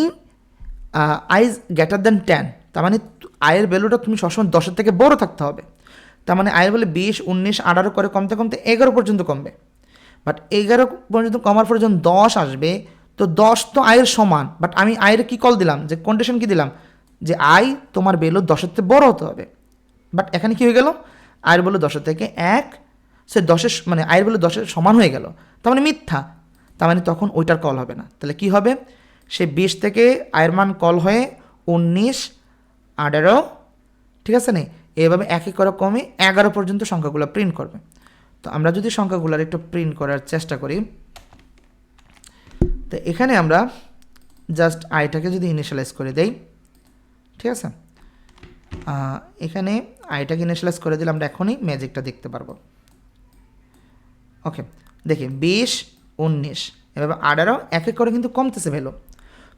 আই ইজ গ্রেটার দ্যান 10, তার মানে আয়ের ভ্যালুটা তুমি সবসময় 10-এর থেকে বড় থাকতে হবে। তার মানে আয়ের ভ্যালু 20 19 18 করে কমতে কমতে 11 পর্যন্ত কমবে, বাট 11 পর্যন্ত কমার পর যখন 10 আসবে তো 10 তো আয়ের সমান, বাট আমি আয়ের কী কল দিলাম যে কন্ডিশন কী দিলাম যে আই তোমার ভ্যালু 10-এর থেকে বড় হতে হবে, বাট এখানে কী হয়ে গেল আয়ের ভ্যালু 10-এর থেকে 1, সে 10-এর মানে আয়ের ভ্যালু 10-এর সমান হয়ে গেল, তার মানে মিথ্যা, তার মানে তখন ওইটার কল হবে না। তাহলে কি হবে সে 20 থেকে আয়ের মান কল হয়ে 19 18, ঠিক আছে না, এভাবে এক এক করে কমে 11 পর্যন্ত সংখ্যাগুলো প্রিন্ট করবে। তো আমরা যদি সংখ্যাগুলোর একটু প্রিন্ট করার চেষ্টা করি, তো এখানে আমরা জাস্ট আইটাকে যদি ইনিশিয়ালাইজ করে দেই, ঠিক আছে, এখানে আইটাকে ইনিশিয়ালাইজ করে দিলে আমরা এখনই ম্যাজিকটা দেখতে পারবো। ওকে, দেখি 20, 19 এভাবে 18 এক এক করে কিন্তু কমতেছে ভ্যালু।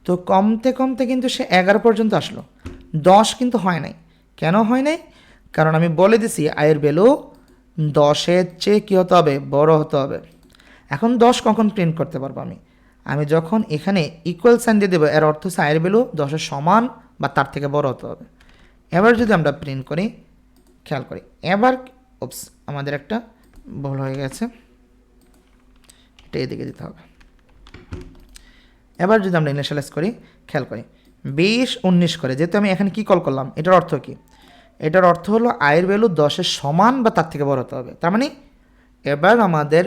তো কমতে কমতে কিন্তু সে 11 পর্যন্ত আসলো, 10 কিন্তু হয় নাই। কেন হয় নাই? কারণ আমি বলে দিছি আয়ের ভ্যালু 10-এর চেয়ে কী হতে হবে, বড় হতে হবে। এখন 10 কখন প্রিন্ট করতে পারবো আমি যখন এখানে ইকুয়াল সাইন দিয়ে দেবো, এর অর্থ হচ্ছে আয়ের ভ্যালু 10-এর সমান বা তার থেকে বড় হতে হবে। এবার যদি আমরা প্রিন্ট করি, খেয়াল করি, এবার আমাদের একটা ভুল হয়ে গেছে, এটা এদিকে দিতে হবে। এবার যদি আমরা ইনিশিয়ালাইজ করি, খেয়াল করি 20, 19 করে, যেহেতু আমি এখানে কি কল করলাম, এটার অর্থ কি? এটার অর্থ হলো আয়ের ভ্যালু 10-এর সমান বা তার থেকে বড় হতে হবে। তার মানে এবার আমাদের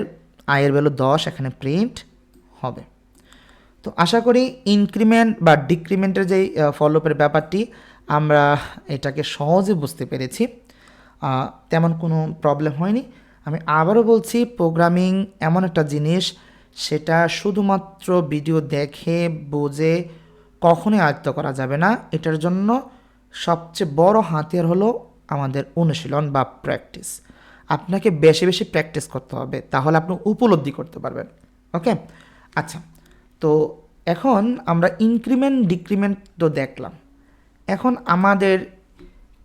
আয়ের ভ্যালু 10 এখানে প্রিন্ট হবে। তো আশা করি ইনক্রিমেন্ট বা ডিক্রিমেন্টের যেই ফলোপের ব্যাপারটি আমরা এটাকে সহজে বুঝতে পেরেছি, তেমন কোনো প্রবলেম হয়নি। আমি আবারও বলছি, প্রোগ্রামিং এমন একটা জিনিস, সেটা শুধুমাত্র ভিডিও দেখে বুঝে কখনোই আয়ত্ত করা যাবে না। এটার জন্য সবচেয়ে বড় হাতিয়ার হলো আমাদের অনুশীলন বা প্র্যাকটিস। আপনাকে বেশি বেশি প্র্যাকটিস করতে হবে, তাহলে আপনি উপলব্ধি করতে পারবেন। ওকে, আচ্ছা, তো এখন আমরা ইনক্রিমেন্ট ডিক্রিমেন্ট তো দেখলাম। এখন আমাদের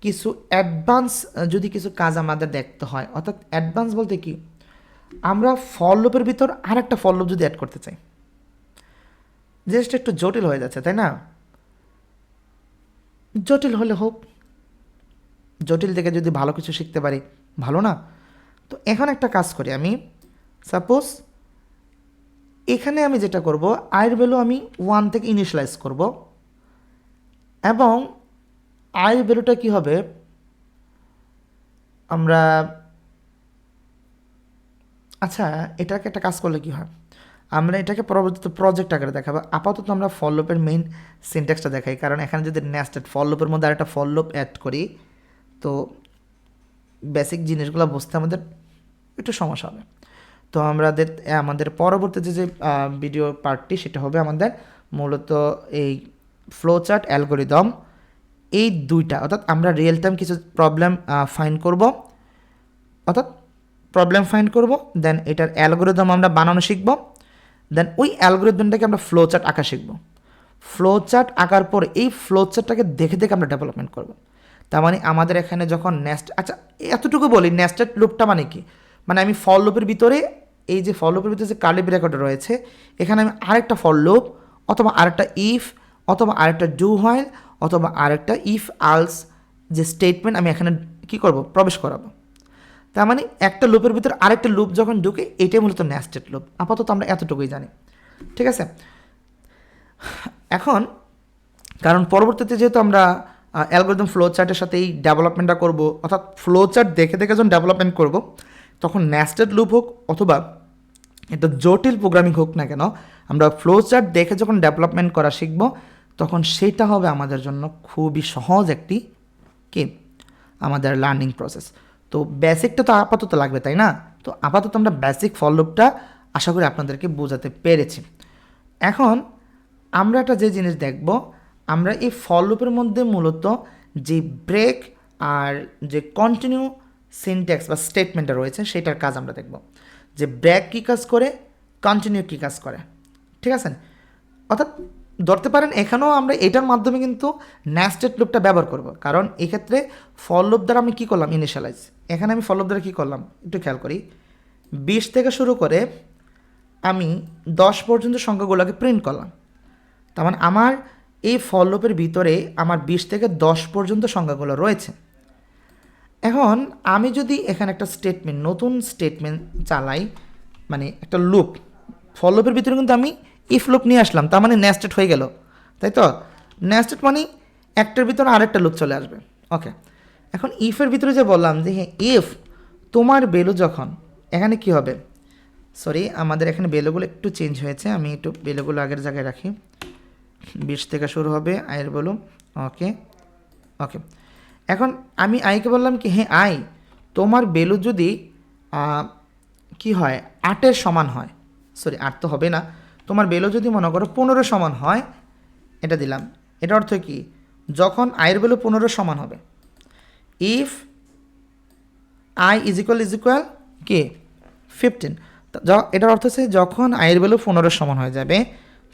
কিছু অ্যাডভান্স যদি কিছু কাজ আমাদের দেখতে হয়, অর্থাৎ অ্যাডভান্স বলতে কি, আমরা ফর লুপের ভিতর আর একটা ফর লুপ যদি অ্যাড করতে চাই, জিনিসটা একটু জটিল হয়ে যাচ্ছে, তাই না? জটিল হলে হোক, জটিল থেকে যদি ভালো কিছু শিখতে পারি, ভালো না? তো এখন একটা কাজ করি, আমি সাপোজ এখানে আমি যেটা করব, আয়ের ভ্যালু আমি 1 থেকে ইনিশিয়ালাইজ করব, এবং আয়ের ভ্যালুটা কী হবে, আমরা আচ্ছা এটাকে একটা কাজ করলে কি হয়, আমরা এটাকে পরবর্তীতে প্রজেক্ট আকারে দেখাবো। আপাতত আমরা ফর লুপের মেইন সিনট্যাক্সটা দেখাই, কারণ এখানে যদি নেস্টেড ফর লুপের মধ্যে আরেকটা ফর লুপ অ্যাড করি, তো বেসিক জিনিসগুলো বুঝতে আমাদের একটু সমস্যা হবে। তো আমাদের পরবর্তীতে যে ভিডিও পার্টটি, সেটা হবে আমাদের মূলত এই ফ্লো চার্ট অ্যালগোরিদম, এই দুইটা, অর্থাৎ আমরা রিয়েল টাইম কিছু প্রবলেম ফাইন্ড করব, দেন এটার অ্যালগোরিদম আমরা বানানো শিখব, দেন ওই অ্যালগোরিদমটাকে আমরা ফ্লো চার্ট আঁকা শিখব। ফ্লো চার্ট আঁকার পর এই ফ্লো চার্টটাকে দেখে দেখে আমরা ডেভেলপমেন্ট করব। তার মানে আমাদের এখানে যখন আচ্ছা এতটুকু বলি, নেস্টেড লুপটা মানে কি, মানে আমি ফর লুপের ভিতরে, এই যে ফর লুপের ভিতরে যে কার্লি ব্র্যাকেট রয়েছে, এখানে আমি আরেকটা ফর লুপ অথবা আরেকটা ইফ অথবা আরেকটা ডু হোয়াইল অথবা আরেকটা ইফ আলস যে স্টেটমেন্ট আমি এখানে কি করব, প্রবেশ করাবো। তার মানে একটা লুপের ভিতরে আরেকটা লুপ যখন ঢুকে, এটাই মূলত নেস্টেড লুপ। আপাতত আমরা এতটুকুই জানি, ঠিক আছে। এখন কারণ পরবর্তীতে যেহেতু আমরা অ্যালগোরিদম ফ্লো চার্টের সাথে এই ডেভেলপমেন্টটা করব, অর্থাৎ ফ্লো চার্ট দেখে দেখে যখন ডেভেলপমেন্ট করব, তখন নেস্টেড লুপ হোক অথবা এটা জটিল প্রোগ্রামিং হোক না কেন, আমরা ফ্লো চার্ট দেখে যখন ডেভেলপমেন্ট করা শিখব, তখন সেটা হবে আমাদের জন্য খুবই সহজ একটি আমাদের লার্নিং প্রসেস। তো বেসিকটা তো আপাতত লাগবে, তাই না? তো আপাতত আমরা বেসিক ফর লুপটা আশা করি আপনাদেরকে বোঝাতে পেরেছি। এখন আমরা একটা যে জিনিস দেখব, আমরা এই ফর লুপের মধ্যে মূলত যে ব্রেক আর যে কন্টিনিউ সিনট্যাক্স বা স্টেটমেন্টটা রয়েছে, সেটার কাজ আমরা দেখব, যে ব্রেক কী কাজ করে, কন্টিনিউ কী কাজ করে, ঠিক আছে। অর্থাৎ ধরতে পারেন এখানেও আমরা এটার মাধ্যমে কিন্তু নেস্টেড লুপটা ব্যবহার করব, কারণ এক্ষেত্রে ফর লুপ দ্বারা আমি কী করলাম, ইনিশিয়ালাইজ। এখানে আমি ফর লুপ দ্বারা কী করলাম, একটু খেয়াল করি, 20 থেকে শুরু করে আমি 10 পর্যন্ত সংখ্যাগুলোকে প্রিন্ট করলাম। তার মানে আমার এই ফর লুপের ভিতরে আমার 20 থেকে 10 পর্যন্ত সংখ্যাগুলো রয়েছে। এখন আমি যদি এখানে একটা স্টেটমেন্ট, নতুন স্টেটমেন্ট চালাই, মানে একটা লুপ, ফর লুপের ভিতরে কিন্তু আমি ইফ লুপ নিয়ে আসলাম, তার মানে নেস্টেড হয়ে গেল, তাই তো? নেস্টেড মানে একটার ভিতরে আরেকটা লুপ চলে আসবে। ওকে, এখন ইফের ভিতরে যে বললাম যে হ্যাঁ, ইফ তোমার ভ্যালু যখন, এখানে কি হবে, সরি আমাদের এখানে ভ্যালুগুলো একটু চেঞ্জ হয়েছে, আমি একটু ভ্যালুগুলো আগের জায়গায় রাখি। 20 থেকে শুরু হবে আয়ের ভ্যালু, ওকে ওকে। এখন আমি আইকে বললাম কি হ্যাঁ আই তোমার ভ্যালু যদি কি হয় 8-এর সমান হয়, সরি 8 তো হবে না, তোমার ভ্যালু যদি মনে করো 15 সমান হয়, এটা দিলাম। এটা অর্থ কি, যখন আয়ের ভ্যালু 15 সমান হবে, ইফ আই ইজ ইকুয়াল কি 15, এটার অর্থ হচ্ছে যখন আয়ের ভ্যালু 15 সমান হয়ে যাবে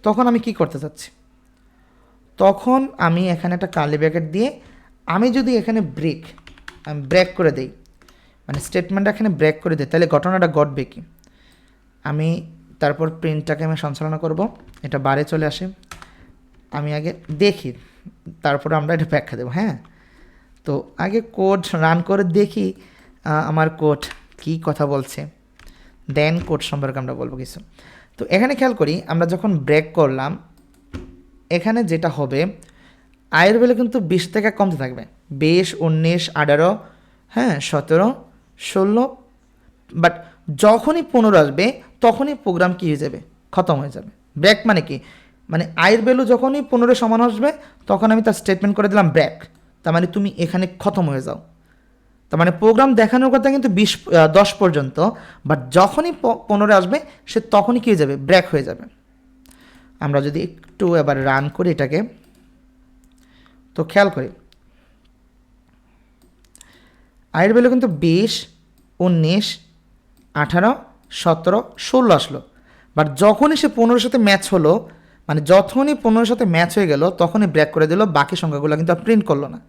তখন আমি কি করতে চাচ্ছি, তখন আমি এখানে একটা কার্লি ব্র্যাকেট দিয়ে আমি যদি এখানে ব্রেক করে দেই, মানে স্টেটমেন্টটা এখানে ব্রেক করে দিই, তাহলে ঘটনাটা ঘটবে কি, আমি তারপর প্রিন্টটাকে আমি সঞ্চালনা করব, এটা বারে চলে আসে, আমি আগে দেখি তারপরে আমরা এটা ব্যাখ্যা দেবো। হ্যাঁ, তো আগে কোড রান করে দেখি আমার কোড কি কথা বলছে, দেন কোড সম্পর্কে আমরা বলবো কিছু। তো এখানে খেয়াল করি, আমরা যখন ব্রেক করলাম এখানে যেটা হবে, আয়ের ভ্যালু কিন্তু 20 থেকে কমতে থাকবে, 20, 19, 18, হ্যাঁ 17, 16, বাট যখনই 15 আসবে তখনই প্রোগ্রাম কী হয়ে যাবে, খতম হয়ে যাবে। ব্রেক মানে কি, মানে আয়ের ভ্যালু যখনই 15 সমান আসবে তখন আমি তার স্টেটমেন্ট করে দিলাম ব্রেক, তার মানে তুমি এখানে খতম হয়ে যাও। তার মানে প্রোগ্রাম দেখানোর কথা কিন্তু 10 পর্যন্ত, বাট যখনই 15 আসবে সে তখনই কী হয়ে যাবে, ব্রেক হয়ে যাবে। আমরা যদি একটু এবার রান করি এটাকে, তো খেয়াল করি আয়ের ভ্যালু কিন্তু 20, 19, 18, 17, 16 আসলো, বাট যখনই সে 15-এর সাথে ম্যাচ হলো, মানে যখনই 15-এর সাথে ম্যাচ হয়ে গেল তখনই ব্রেক করে দিল, বাকি সংখ্যাগুলো কিন্তু আর প্রিন্ট করলো না।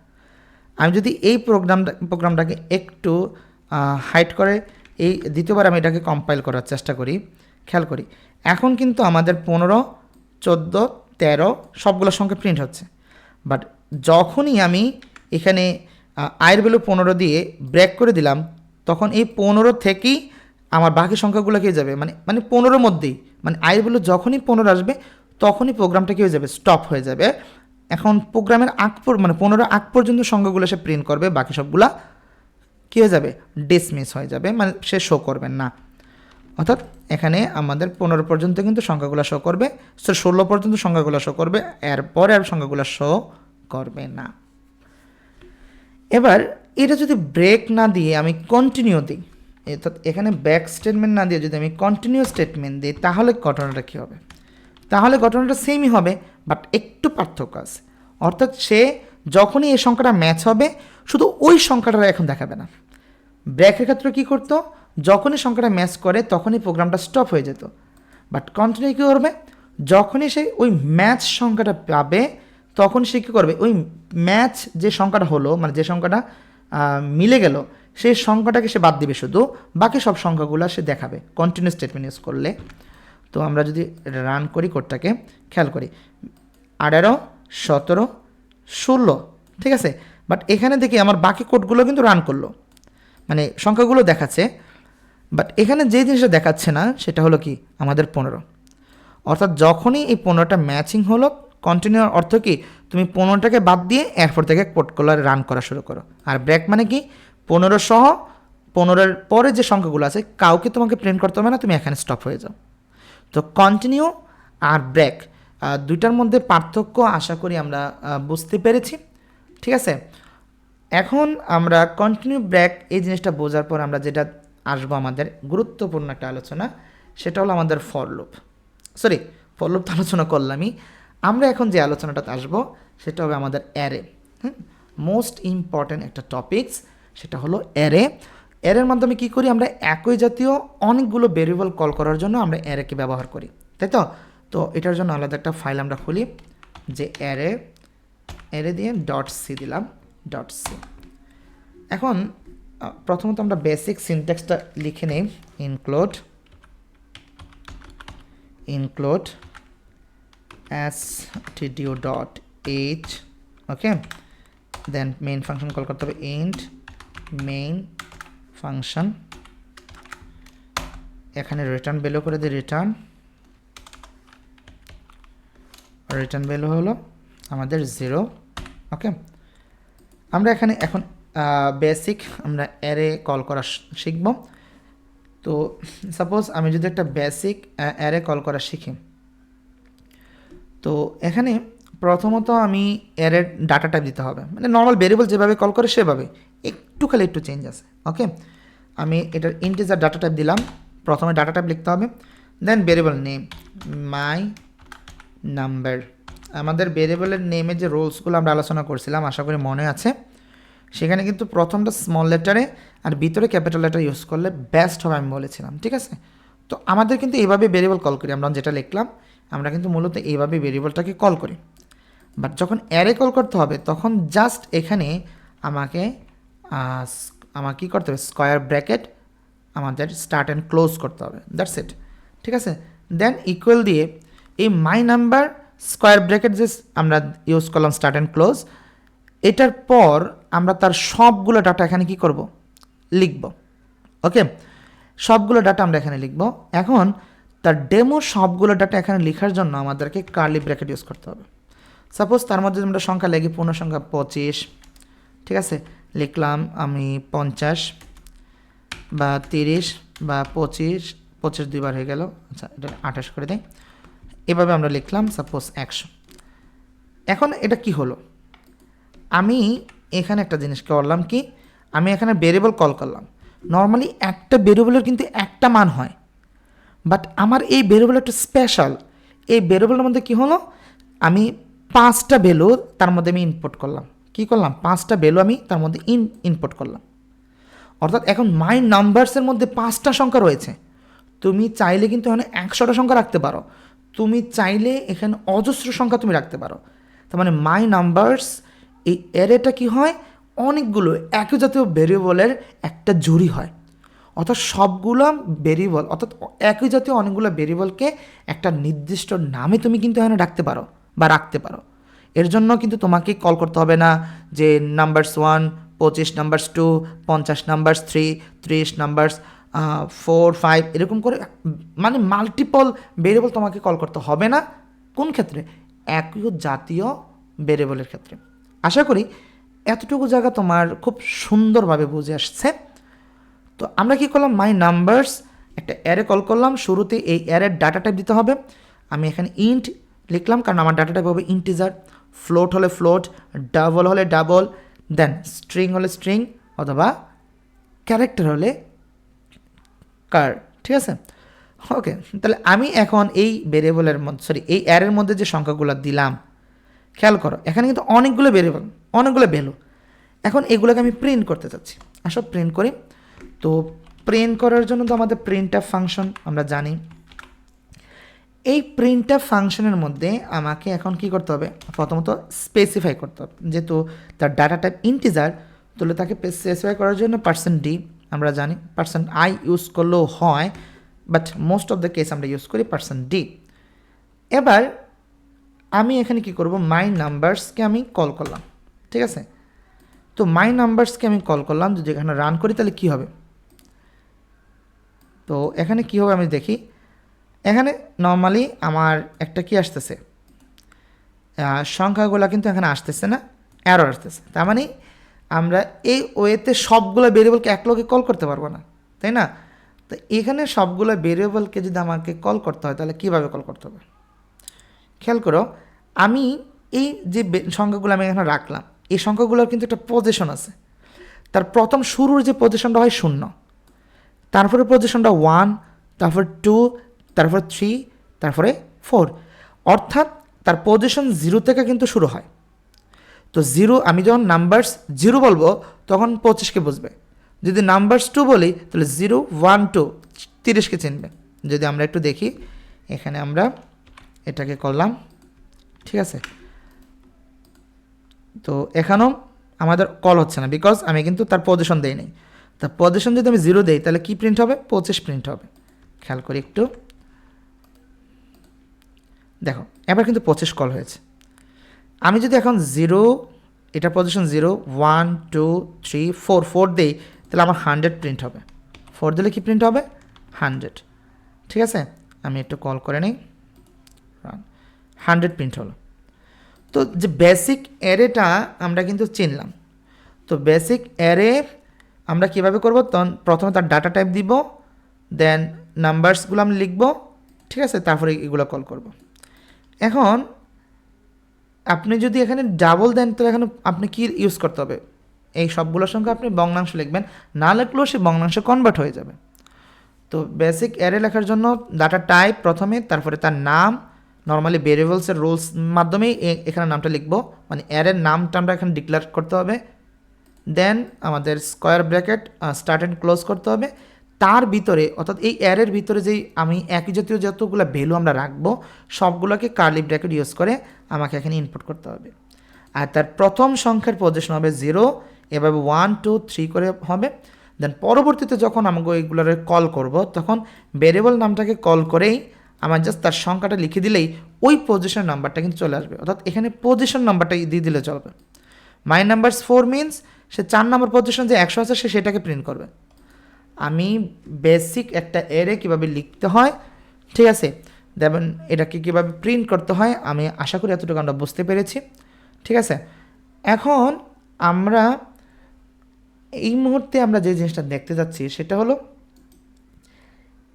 আমি যদি এই প্রোগ্রামটাকে একটু হাইড করে এই দ্বিতীয়বার আমি এটাকে কম্পাইল করার চেষ্টা করি, খেয়াল করি এখন কিন্তু আমাদের 15, 14, 13 সবগুলো সংখ্যা প্রিন্ট হচ্ছে, বাট যখনই আমি এখানে আয়ের ভ্যালু 15 দিয়ে ব্রেক করে দিলাম তখন এই 15 থেকেই আমার বাকি সংখ্যাগুলো কী যাবে, মানে 15-র মধ্যেই, মানে আয়ের ভ্যালু যখনই 15 আসবে তখনই প্রোগ্রামটা কী হয়ে যাবে, স্টপ হয়ে যাবে। এখন প্রোগ্রামের মানে 15 আগ পর্যন্ত সংখ্যাগুলো সে প্রিন্ট করবে, বাকি সবগুলা কী হয়ে যাবে, ডিসমিস হয়ে যাবে, মানে সে শো করবেন না। অর্থাৎ এখানে আমাদের 15 পর্যন্ত কিন্তু সংখ্যাগুলো শো করবে, 16 পর্যন্ত সংখ্যাগুলো শো করবে, এরপরে আর সংখ্যাগুলো শো করবে না। এবার এটা যদি ব্রেক না দিয়ে আমি কন্টিনিউ দিই, অর্থাৎ এখানে ব্যাক স্টেটমেন্ট না দিয়ে যদি আমি কন্টিনিউ স্টেটমেন্ট দিই, তাহলে ঘটনাটা কী হবে, তাহলে ঘটনাটা সেমই হবে, বাট একটু পার্থক্য আছে। অর্থাৎ সে যখনই এই সংখ্যাটা ম্যাচ হবে শুধু ওই সংখ্যাটা এখন দেখাবে না। ব্রেকের ক্ষেত্রে কী করতো, যখনই সংখ্যাটা ম্যাচ করে তখনই প্রোগ্রামটা স্টপ হয়ে যেত, বাট কন্টিনিউ কী করবে, যখনই সে ওই ম্যাচ সংখ্যাটা পাবে তখন সে কী করবে, ওই ম্যাচ যে সংখ্যাটা হলো, মানে যে সংখ্যাটা মিলে গেল সেই সংখ্যাটাকে সে বাদ দিবে, শুধু বাকি সব সংখ্যাগুলো সে দেখাবে কন্টিনিউ স্টেটমেন্ট ইউজ করলে। তো আমরা যদি রান করি কোডটাকে, খেয়াল করি 18, 17, 16, ঠিক আছে, বাট এখানে দেখি আমার বাকি কোডগুলো কিন্তু রান করলো, মানে সংখ্যাগুলো দেখাচ্ছে, বাট এখানে যে জিনিসটা দেখাচ্ছে না সেটা হলো কি আমাদের 15। অর্থাৎ যখনই এই 15টা ম্যাচিং হলো, কন্টিনিউ অর্থ কি, তুমি 15টাকে বাদ দিয়ে এরপর থেকে কোডগুলো রান করা শুরু করো। আর ব্রেক মানে কি, 15 সহ 15-এর পরে যে সংখ্যাগুলো আছে কাউকে তোমাকে প্রিন্ট করতে হবে না, তুমি এখানে স্টপ হয়ে যাও। তো কন্টিনিউ আর ব্রেক দুইটার মধ্যে পার্থক্য আশা করি আমরা বুঝতে পেরেছি, ঠিক আছে। এখন আমরা কন্টিনিউ ব্রেক এই জিনিসটা বোঝার পর আমরা যেটা আসবো আমাদের গুরুত্বপূর্ণ একটা আলোচনা, সেটা হলো আমাদের ফর লুপ তো আলোচনা করলামই, আমরা এখন যে আলোচনাটাতে আসবো সেটা হবে আমাদের অ্যারে। মোস্ট ইম্পর্ট্যান্ট একটা টপিকস, সেটা হলো অ্যারে। অ্যারের মাধ্যমে কী করি, আমরা একই জাতীয় অনেকগুলো ভেরিয়েবল কল করার জন্য আমরা অ্যারেকে ব্যবহার করি, তাই তো। তো এটার জন্য আলাদা একটা ফাইল আমরা খুলি, যে অ্যারে দিয়ে .c দিলাম, .c। এখন প্রথমত আমরা বেসিক সিনট্যাক্সটা লিখে নেই, include stdio.h, ওকে, দেন মেইন ফাংশন কল করতে হবে int main ফাংশন, এখানে রিটার্ন ভ্যালু করে দিই রিটার্ন ভ্যালু হলো আমাদের 0, ওকে। আমরা এখানে এখন বেসিক আমরা অ্যারে কল করা শিখব। তো সাপোজ আমি যদি একটা বেসিক অ্যারে কল করা শিখি, তো এখানে প্রথমত আমি অ্যারের ডাটা টাইপ দিতে হবে, মানে নর্মাল ভেরিয়েবল যেভাবে কল করে সেভাবে, খালি একটু চেঞ্জ আছে। ওকে, আমি এটার ইন্টিজার ডাটা টাইপ দিলাম, প্রথমে ডাটা টাইপ লিখতে হবে, দেন ভেরিয়েবল নেম মাই নাম্বার। আমাদের ভেরিয়েবলের নেমে যে রোলসগুলো আমরা আলোচনা করছিলাম আশা করি মনে আছে, সেখানে কিন্তু প্রথমটা স্মল লেটারে আর ভিতরে ক্যাপিটাল লেটার ইউজ করলে বেস্ট হবে আমি বলেছিলাম, ঠিক আছে। তো আমাদের কিন্তু এইভাবে ভেরিয়েবল কল করি, আমরা যেটা লিখলাম আমরা কিন্তু মূলত এইভাবে ভেরিয়েবলটাকে কল করি। বাট যখন অ্যারে কল করতে হবে তখন জাস্ট এখানে আমাকে কী করতে হবে, স্কোয়ার ব্র্যাকেট আমাদের স্টার্ট অ্যান্ড ক্লোজ করতে হবে, দ্যাটস ইট, ঠিক আছে। দেন ইকুয়াল দিয়ে এই মাই নাম্বার স্কোয়ার ব্র্যাকেট যে আমরা ইউজ করলাম স্টার্ট অ্যান্ড ক্লোজ, এটার পর আমরা তার সবগুলো ডাটা এখানে কি করব, লিখব। ওকে, সবগুলো ডাটা আমরা এখানে লিখব। এখন তার ডেমো সবগুলো ডাটা এখানে লেখার জন্য আমাদেরকে কার্লি ব্র্যাকেট ইউজ করতে হবে। সাপোজ তার মধ্যে আমরা সংখ্যা লিখি, পূর্ণ সংখ্যা 25, ঠিক আছে, লিখলাম আমি 50 বা 30 বা 25, 25 দুইবার হয়ে গেল, আচ্ছা এটা 28 করে দেয়, এভাবে আমরা লিখলাম সাপোজ 100। এখন এটা কি হলো, আমি এখানে একটা জিনিস করলাম কি, আমি এখানে ভেরিয়েবল কল করলাম। নর্মালি একটা ভেরিয়েবলের কিন্তু একটা মান হয়, বাট আমার এই ভেরিয়েবল একটা স্পেশাল। এই ভেরিয়েবলের মধ্যে কি হলো, আমি 5টা ভ্যালু তার মধ্যে আমি ইনপুট করলাম। কি করলাম, 5টা ভ্যালু আমি তার মধ্যে ইনপুট করলাম। অর্থাৎ এখন মাই নাম্বারসের মধ্যে 5টা সংখ্যা রয়েছে। তুমি চাইলে কিন্তু এখানে 100টা সংখ্যা রাখতে পারো, তুমি চাইলে এখানে অজস্র সংখ্যা তুমি রাখতে পারো। তার মানে মাই নাম্বারস এই অ্যারেটা কি হয়, অনেকগুলো একই জাতীয় ভেরিয়েবলের একটা জুড়ি হয়। অর্থাৎ সবগুলো ভেরিয়েবল, অর্থাৎ একই জাতীয় অনেকগুলো ভেরিয়েবলকে একটা নির্দিষ্ট নামে তুমি কিন্তু এখানে রাখতে পারো বা রাখতে পারো। এর জন্য কিন্তু তোমাকে কল করতে হবে না যে নাম্বারস 1, 25 নাম্বারস 2, 50 নাম্বারস 3, 30 নাম্বারস 4, 5 এরকম করে, মানে মাল্টিপল ভেরিয়েবল তোমাকে কল করতে হবে না। কোন ক্ষেত্রে, একই জাতীয় ভেরিয়েবলের ক্ষেত্রে। আশা করি এতটুকু জায়গা তোমার খুব সুন্দরভাবে বুঝে আসছে। তো আমরা কি করলাম, মাই নাম্বারস একটা অ্যারে কল করলাম, শুরুতে এই অ্যারের ডাটা টাইপ দিতে হবে। আমি এখানে ইন্ট লিখলাম কারণ আমার ডাটা টাইপ হবে ইন্টিজার, ফ্লোট হলে ফ্লোট, ডাবল হলে ডাবল, দেন স্ট্রিং হলে স্ট্রিং অথবা ক্যারেক্টার হলে কার, ঠিক আছে। ওকে, তাহলে আমি এখন এই ভেরিয়েবলের মধ্যে এই অ্যারের মধ্যে যে সংখ্যাগুলো দিলাম, খেয়াল করো এখানে কিন্তু অনেকগুলো ভেরিয়েবল, অনেকগুলো ভ্যালু। এখন এগুলোকে আমি প্রিন্ট করতে চাচ্ছি, আসলে প্রিন্ট করি। তো প্রিন্ট করার জন্য তো আমাদের প্রিন্টএফ ফাংশন আমরা জানি। এই প্রিন্টএফ ফাংশনের মধ্যে আমাকে এখন কি করতে হবে, প্রথমত স্পেসিফাই করতে হবে, যেহেতু তার ডাটা টাইপ ইন্টিজার, তাহলে তাকে স্পেসিফাই করার জন্য %d আমরা জানি, %i ইউজ করলেও হয়, but most of the case আমরা ইউজ করি %d। এবার আমি এখানে কি করব, মাই নাম্বারসকে আমি কল করলাম, ঠিক আছে। তো মাই নাম্বারসকে আমি কল করলাম, যদি এখানে রান করি তাহলে কি হবে, তো এখানে কি হবে আমি দেখি। এখানে নর্মালি আমার একটা কি আসতেছে, সংখ্যাগুলো কিন্তু এখানে আসতেছে না, এরর আসতেছে। তার মানে আমরা এই ওয়েতে সবগুলো ভেরিয়েবলকে একলগে কল করতে পারবো না, তাই না। তো এখানে সবগুলো ভেরিয়েবলকে যদি আমাকে কল করতে হয় তাহলে কীভাবে কল করতে হবে, খেয়াল করো। আমি এই যে সংখ্যাগুলো আমি এখানে রাখলাম, এই সংখ্যাগুলোর কিন্তু একটা পজিশন আছে। তার প্রথম শুরুর যে পজিশনটা হয় 0, তারপরে পজিশনটা 1, তারপর 2, তারপর 3, তারপরে 4, অর্থাৎ তার পজিশন 0 থেকে কিন্তু শুরু হয়। তো 0, আমি যখন নাম্বারস 0 বলবো তখন 25কে বুঝবে, যদি নাম্বারস 2 বলি তাহলে 0, 1, 2 30কে চিনবে। যদি আমরা একটু দেখি, এখানে আমরা এটাকে করলাম, ঠিক আছে। তো এখানেও আমাদের কল হচ্ছে না, বিকজ আমি কিন্তু তার পজিশন দেই নাই। তা পজিশন যদি আমি 0 দেই তাহলে কি প্রিন্ট হবে, 25 প্রিন্ট হবে। খেয়াল করি একটু, দেখো এবার কিন্তু 25 কল হয়েছে। আমি যদি এখন 0, এটা পজিশন 0, 1, 2, 3, 4 দেই তাহলে আমার 100 প্রিন্ট হবে। 4 দিলে কি প্রিন্ট হবে, 100, ঠিক আছে। আমি একটু কল করে নিই, 100 প্রিন্ট হলো। তো যে বেসিক অ্যারেটা আমরা কিন্তু চিনলাম। তো বেসিক অ্যারে আমরা কীভাবে করব, তখন প্রথমে তার ডাটা টাইপ দিব, দেন নাম্বারসগুলো আমি লিখব, ঠিক আছে, তারপরে এগুলো কল করব। এখন আপনি যদি এখানে ডাবল দেন তো এখানে আপনি কি ইউজ করতে হবে, এই সবগুলোর সঙ্গে আপনি ভগ্নাংশ লিখবেন, না লিখলেও সে ভগ্নাংশে কনভার্ট হয়ে যাবে। তো বেসিক অ্যারে লেখার জন্য ডাটা টাইপ প্রথমে, তারপরে তার নাম, নর্মালি ভেরিয়েবলসের রুলস মাধ্যমেই এখানে নামটা লিখবো, মানে অ্যারের নামটা আমরা এখানে ডিক্লেয়ার করতে হবে। দেন আমাদের square bracket start and close করতে হবে। তার ভিতরে অর্থাৎ এই অ্যারের ভিতরে যেই আমি একই জাতীয় যতগুলো ভ্যালু আমরা রাখবো সবগুলোকে কার্লি ব্র্যাকেট ইউজ করে আমাকে এখানে ইনপুট করতে হবে। আর তার প্রথম সংখ্যার পজিশন হবে 0, এভাবে 1 2 3 করে হবে। দেন পরবর্তীতে যখন আমাকে ওইগুলোর কল করব তখন ভেরিয়েবল নামটাকে কল করেই আমার জাস্ট তার সংখ্যাটা লিখে দিলেই ওই পজিশন নাম্বারটা কিন্তু চলে আসবে, অর্থাৎ এখানে পজিশন নাম্বারটা দিয়ে দিলে চলবে। মাই নাম্বারস 4 মিনস সে 4 নম্বর পজিশন যে 100 আছে সে সেটাকে প্রিন্ট করবে। আমি বেসিক একটা অ্যারে কীভাবে লিখতে হয়, ঠিক আছে, দেবেন এটাকে কীভাবে প্রিন্ট করতে হয় আমি আশা করি এতটুকু আমরা বুঝতে পেরেছি, ঠিক আছে। এখন আমরা এই মুহূর্তে আমরা যে জিনিসটা দেখতে যাচ্ছি সেটা হলো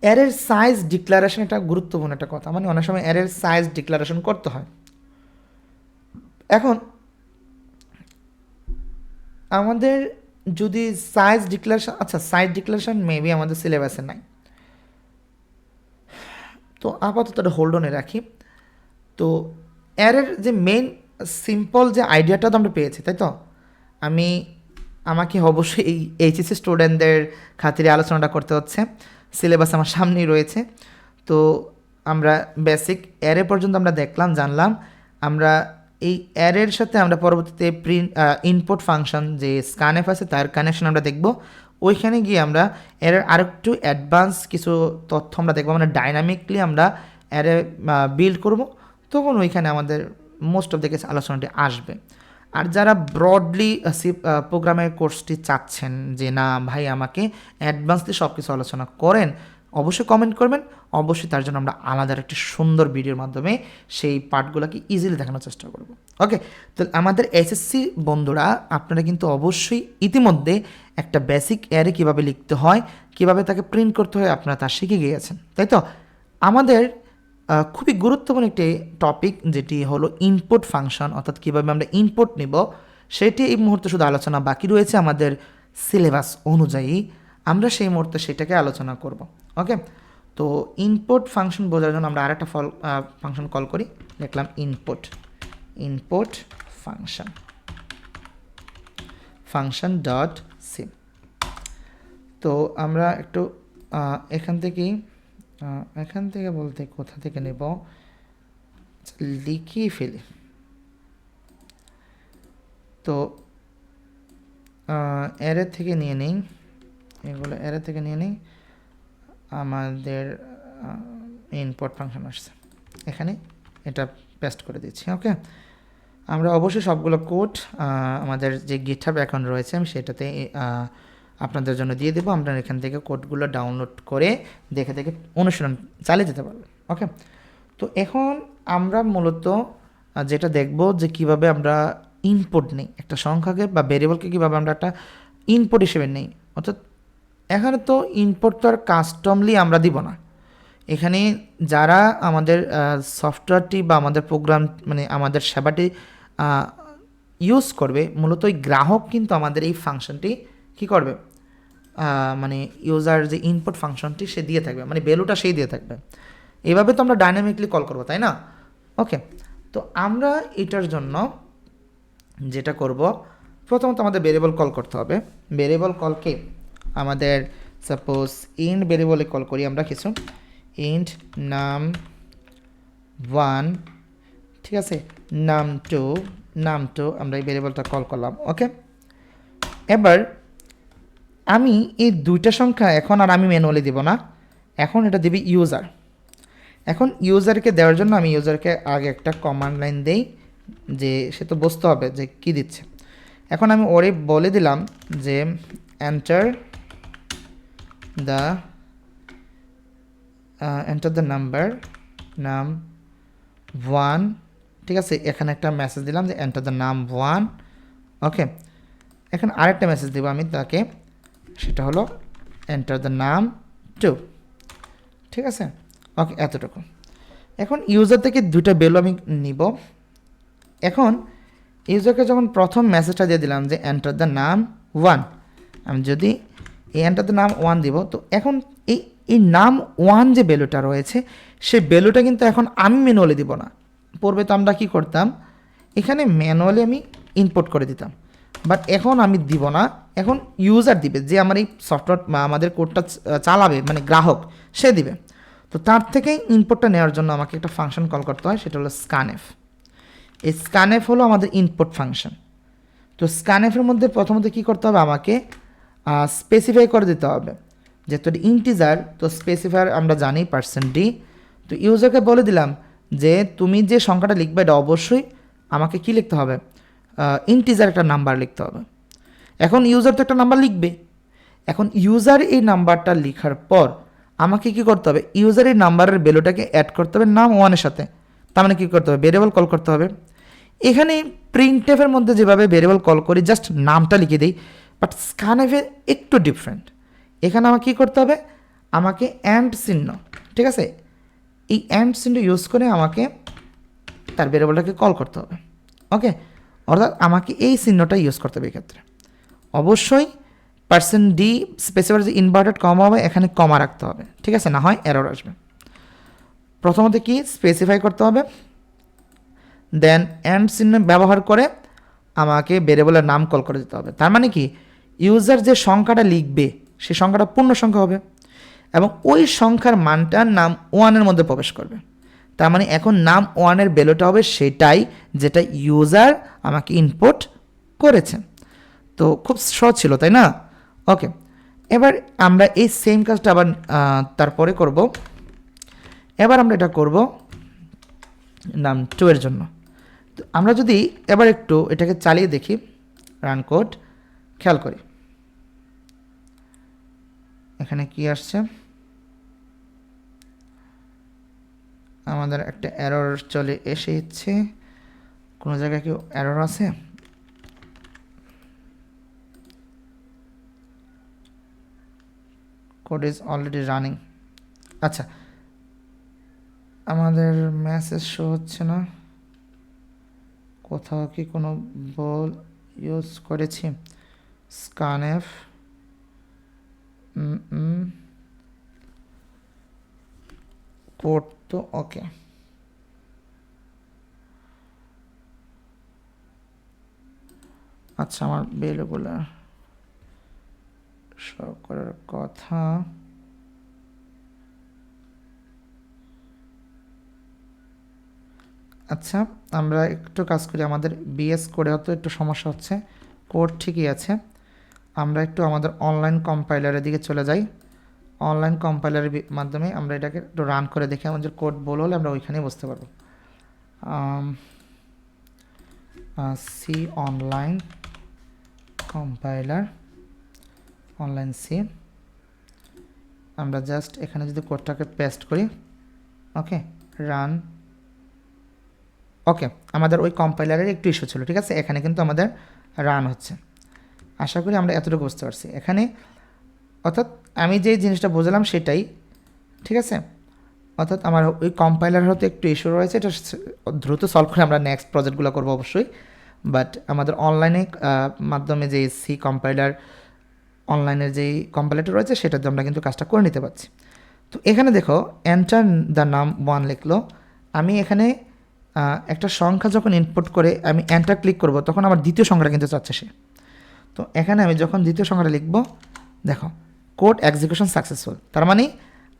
অ্যারের সাইজ ডিক্লারেশন। এটা গুরুত্বপূর্ণ একটা কথা, মানে অনেক সময় অ্যারের সাইজ ডিক্লারেশন করতে হয়। এখন আমাদের যদি সাইজ ডিক্লারেশন, আচ্ছা সাইজ ডিক্লারেশন মেবি আমাদের সিলেবাসে নাই, তো আপাতত এটা হোল্ড অনে রাখি। তো অ্যারের যে মেইন সিম্পল যে আইডিয়াটা তো আমরা পেয়েছি, তাই তো। আমাকে অবশ্যই এই এইচএসসি স্টুডেন্টদের খাতিরে আলোচনাটা করতে হচ্ছে, সিলেবাস আমার সামনেই রয়েছে। তো আমরা বেসিক অ্যারে পর্যন্ত আমরা দেখলাম, জানলাম। আমরা এই অ্যারের সাথে আমরা পরবর্তীতে ইনপুট ফাংশন যে স্ক্যানএফ আছে তার কানেকশন আমরা দেখব। ওইখানে গিয়ে আমরা অ্যারের আরেকটু অ্যাডভান্স কিছু তথ্য আমরা দেখবো, মানে ডাইনামিকলি আমরা অ্যারে বিল্ড করব, তখন ওইখানে আমাদের মোস্ট অফ দ্য কেস আলোচনাটি আসবে। আর যারা ব্রডলি সি প্রোগ্রামের কোর্সটি চাচ্ছেন যে না ভাই আমাকে অ্যাডভান্সলি সব কিছু আলোচনা করেন, অবশ্যই কমেন্ট করবেন, অবশ্যই তার জন্য আমরা আলাদা একটি সুন্দর ভিডিওর মাধ্যমে সেই পার্টগুলোকে ইজিলি দেখানোর চেষ্টা করব। ওকে, তো আমাদের এসএসসি বন্ধুরা আপনারা কিন্তু অবশ্যই ইতিমধ্যে একটা বেসিক অ্যারে কীভাবে লিখতে হয়, কীভাবে তাকে প্রিন্ট করতে হয় আপনারা তা শিখে গিয়েছেন, তাই তো। আমাদের খুবই গুরুত্বপূর্ণ একটি টপিক যেটি হলো ইনপুট ফাংশন, অর্থাৎ কীভাবে আমরা ইনপুট নিব সেটি এই মুহূর্তে শুধু আলোচনা বাকি রয়েছে আমাদের সিলেবাস অনুযায়ী। আমরা সেই মুহূর্তে সেটাকে আলোচনা করব। ওকে, তো ইনপুট ফাংশন বোঝার জন্য আমরা আরেকটা ফাংশন কল করি, লিখলাম ইনপুট ফাংশন ডট সি। তো আমরা একটু এখান থেকে বলতে কোথা থেকে নেব, লিখিয়ে ফেলি। তো অ্যারে থেকে নিয়ে নিই, এগুলো অ্যারে থেকে নিয়ে নিই। আমাদের ইনপুট ফাংশন আসছে, এখানে এটা পেস্ট করে দিচ্ছি। ওকে, আমরা অবশ্যই সবগুলো কোড আমাদের যে গিটহাব অ্যাকাউন্ট রয়েছে আমি সেটাতে আপনাদের জন্য দিয়ে দেবো। আপনারা এখান থেকে কোডগুলো ডাউনলোড করে দেখে দেখে অনুশীলন চালিয়ে যেতে পারবেন। ওকে, তো এখন আমরা মূলত যেটা দেখব যে কিভাবে আমরা ইনপুট নেই একটা সংখ্যাকে বা ভেরিয়েবলকে, কীভাবে আমরা একটা ইনপুট হিসেবে নেই। অর্থাৎ এখানে তো ইনপুট তো আর কাস্টমলি আমরা দিব না, এখানে যারা আমাদের সফটওয়্যারটি বা আমাদের প্রোগ্রাম মানে আমাদের সেবাটি ইউজ করবে, মূলত ওই গ্রাহক কিন্তু আমাদের এই ফাংশনটি কী করবে, মানে ইউজার যে ইনপুট ফাংশনটি সে দিয়ে থাকবে, মানে ভ্যালুটা সেই দিয়ে থাকবে। এইভাবে তো আমরা ডাইনামিকলি কল করবো, তাই না। ওকে, তো আমরা এটার জন্য যেটা করব, প্রথমত আমাদের ভেরিয়েবল কল করতে হবে। ভেরিয়েবল কলকে আমাদের সাপোজ ইন্ট ভেরিয়েবলে কল করি আমরা কিছু, ইন্ট num1, ঠিক আছে, num2 আমরা এই ভেরিয়েবলটা কল করলাম। ওকে, এবার আমি এই দুইটা সংখ্যা এখন আর আমি ম্যানুয়ালি দিব না, এখন এটা দিবি ইউজার। এখন ইউজারকে দেওয়ার জন্য আমি ইউজারকে আগে একটা কমান্ড লাইন দেই, যে সে তো বুঝতে হবে যে কী দিচ্ছে। এখন আমি ওরে বলে দিলাম যে এন্টার দ্য নাম্বার num1, ঠিক আছে। এখানে একটা মেসেজ দিলাম যে এন্টার দ্য num1। ওকে, এখন আরেকটা মেসেজ দেবো আমি তাকে, সেটা হলো এন্টার দ্য num2, ঠিক আছে। ওকে, এতটুকু। এখন ইউজার থেকে দুইটা ভ্যালু আমি নিব, এখন ইউজারকে যখন প্রথম মেসেজটা দিয়ে দিলাম যে এন্টার দ্য নাম 1, আমি যদি এই এন্টার দ্য নাম 1 দিব, তো এখন এই নাম 1 যে ভ্যালুটা রয়েছে সেই ভ্যালুটা কিন্তু এখন আমি ম্যানুয়ালি দিব না। পূর্বে তো আমরা কী করতাম, এখানে ম্যানুয়ালি আমি ইনপুট করে দিতাম, বাট এখন আমি দিব না, এখন ইউজার দিবে, যে আমার এই সফটওয়্যার আমাদের কোডটা চালাবে, মানে গ্রাহক, সে দিবে। তো তার থেকে ইনপুটটা নেওয়ার জন্য আমাকে একটা ফাংশন কল করতে হয়, সেটা হলো স্ক্যানএফ। এই স্ক্যানএফ হলো আমাদের ইনপুট ফাংশন। তো স্ক্যানএফের মধ্যে প্রথমত কী করতে হবে, আমাকে স্পেসিফাই করে দিতে হবে, যেহেতু এটা ইন্টিজার, তো স্পেসিফায়ার আমরা জানি %d। তো ইউজারকে বলে দিলাম যে তুমি যে সংখ্যাটা লিখবে এটা অবশ্যই আমাকে কি লিখতে হবে, ইন্টিজার একটা নাম্বার লিখতে হবে। এখন ইউজার তো একটা নাম্বার লিখবে, এখন ইউজার এই নাম্বারটা লেখার পর আমাকে কি করতে হবে, ইউজার এই নাম্বারের ভ্যালুটাকে অ্যাড করতে হবে নাম 1-এর সাথে। তার মানে কী করতে হবে, ভেরিয়েবল কল করতে হবে। এখানে প্রিন্টএফের মধ্যে যেভাবে ভেরিয়েবল কল করি, জাস্ট নামটা লিখে দিই, বাট স্ক্যানএফে একটু ডিফারেন্ট। এখানে আমাকে কী করতে হবে, আমাকে অ্যান্ড চিহ্ন, ঠিক আছে, এই অ্যান্ড চিহ্ন ইউজ করে আমাকে তার ভেরিয়েবলটাকে কল করতে হবে। ওকে, অর্থাৎ আমাকে এই চিহ্নটা ইউজ করতে হবে এক্ষেত্রে। অবশ্যই %d স্পেসিফায়ার যে ইনভার্টেড কমা হবে, এখানে কমা রাখতে হবে, ঠিক আছে, না হয় এরর আসবে। প্রথমত কি স্পেসিফাই করতে হবে, দেন অ্যান্ড চিহ্ন ব্যবহার করে আমাকে ভেরিয়েবলের নাম কল করে দিতে হবে। তার মানে কি, ইউজার যে সংখ্যাটা লিখবে সেই সংখ্যাটা পূর্ণ সংখ্যা হবে এবং ওই সংখ্যার মানটা নাম 1-এর মধ্যে প্রবেশ করবে। তার মানে এখন নাম 1-এর ভ্যালুটা হবে সেটাই যেটা ইউজার আমাকে ইনপুট করেছে। তো খুব সহজ ছিল, তাই না? ওকে, এবার আমরা এই সেম কাজটা আবার তারপরে করব। এবার আমরা এটা করব নাম 2-এর জন্য। তো আমরা যদি এবার একটু এটাকে চালিয়ে দেখি, রান কোড, খেয়াল করি এখানে কি আসছে। আমাদের একটা এরর চলে এসেছে, কোনো জায়গায় কি এরর আছে? Code is already running. আচ্ছা, আমাদের মেসেজ শো হচ্ছে না, কোথাও কি কোনো বল ইউজ করেছি? স্ক্যানএফ কোড তো ওকে। আচ্ছা, আমার ভ্যালুগুলো শো করার কথা। আচ্ছা, আমরা একটু কাজ করি, আমাদের বিএস কোডে হয়তো একটু সমস্যা হচ্ছে, কোড ঠিকই আছে। আমরা একটু আমাদের অনলাইন কম্পাইলারের দিকে চলে যাই। অনলাইন কম্পাইলারের মাধ্যমে আমরা এটাকে একটু রান করে দেখি, আমাদের কোড বল হলে আমরা ওইখানেই বুঝতে পারবো। C online compiler, online C, আমরা জাস্ট এখানে যদি কোডটাকে পেস্ট করি, ওকে, রান। ওকে, আমাদের ওই কম্পাইলারের একটু ইস্যু ছিল, ঠিক আছে, এখানে কিন্তু আমাদের রান হচ্ছে। আশা করি আমরা এতটুকু বুঝতে পারছি এখানে, অর্থাৎ আমি যে জিনিসটা বুঝলাম সেটাই, ঠিক আছে। অর্থাৎ আমার ওই কম্পাইলার হতে একটু ইস্যু রয়েছে, এটা দ্রুত সলভ করে আমরা নেক্সট প্রজেক্টগুলো করবো অবশ্যই। বাট আমাদের অনলাইনে মাধ্যমে যে সি কম্পাইলার, অনলাইনের যেই কম্পাইলারটা রয়েছে সেটাতে আমরা কিন্তু কাজটা করে নিতে পারছি। তো এখানে দেখো এন্টার দ্য নাম 1 লিখলো, আমি এখানে একটা সংখ্যা যখন ইনপুট করে আমি এন্টার ক্লিক করব, তখন আমার দ্বিতীয় সংখ্যাটা কিন্তু চাচ্ছে সে। তো এখানে আমি যখন দ্বিতীয় সংখ্যাটা লিখব, দেখো কোড এক্সিকিউশন সাকসেসফুল, তার মানে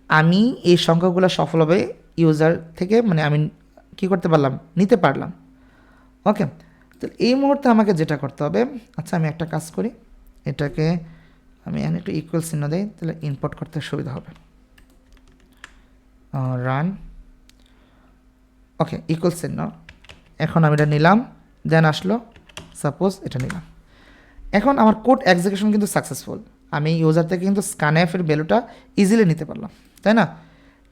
আমি এই সংখ্যাগুলো সফলভাবে ইউজার থেকে, মানে আমি কি করতে পারলাম, নিতে পারলাম। ওকে, তো এই মুহূর্তে আমাকে যেটা করতে হবে, আচ্ছা আমি একটা কাজ করি, এটাকে আমি এখানে একটু ইকুয়াল চিহ্ন দিই, তাহলে ইনপুট করতে সুবিধা হবে। রান, ওকে, ইকুয়াল চিহ্ন, এখন আমি এটা নিলাম, দেন আসলো, সাপোজ এটা নিলাম। এখন আমার কোড এক্সিকিউশন কিন্তু সাকসেসফুল, আমি ইউজার থেকে কিন্তু স্ক্যানএফের ভ্যালুটা ইজিলি নিতে পারলাম, তাই না?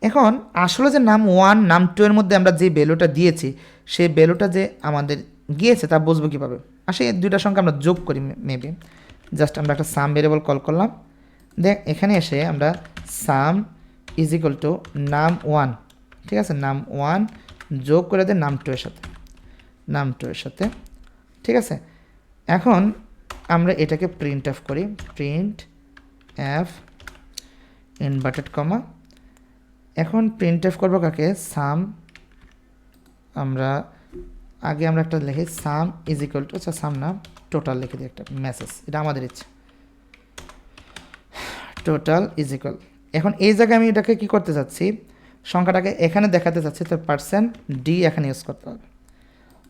এখন আসলে যে নাম 1 নাম 2-এর মধ্যে আমরা যে ভ্যালুটা দিয়েছি, সেই ভ্যালুটা যে আমাদের গিয়েছে তা বুঝবো কীভাবে? আসে এই দুইটা সংখ্যা আমরা যোগ করি, মেবি জাস্ট আমরা একটা সাম ভেরিয়েবল কল করলাম, দেখ এখানে এসে আমরা সাম ইজ ইকুয়াল টু নাম 1, ঠিক আছে, নাম 1 যোগ করে দেয় নাম 2-এর সাথে। num2 এর সাথে, ঠিক আছে। এখন আমরা এটাকে প্রিন্ট এফ করি, প্রিন্ট এফ ইনভার্টেড কমা। এখন প্রিন্ট এফ করবো কাকে, সাম। আমরা একটা লিখি সাম ইজ ইকুয়াল টু, আচ্ছা সাম না, টোটাল লিখে দিই একটা মেসেজ, এটা আমাদের ইচ্ছে, টোটাল ইজ ইকুয়াল। এখন এই জায়গায় আমি এটাকে কি করতে চাচ্ছি, সংখ্যাটাকে এখানে দেখাতে চাচ্ছি, তো পার্সেন্ট ডি এখানে ইউজ করতে হবে,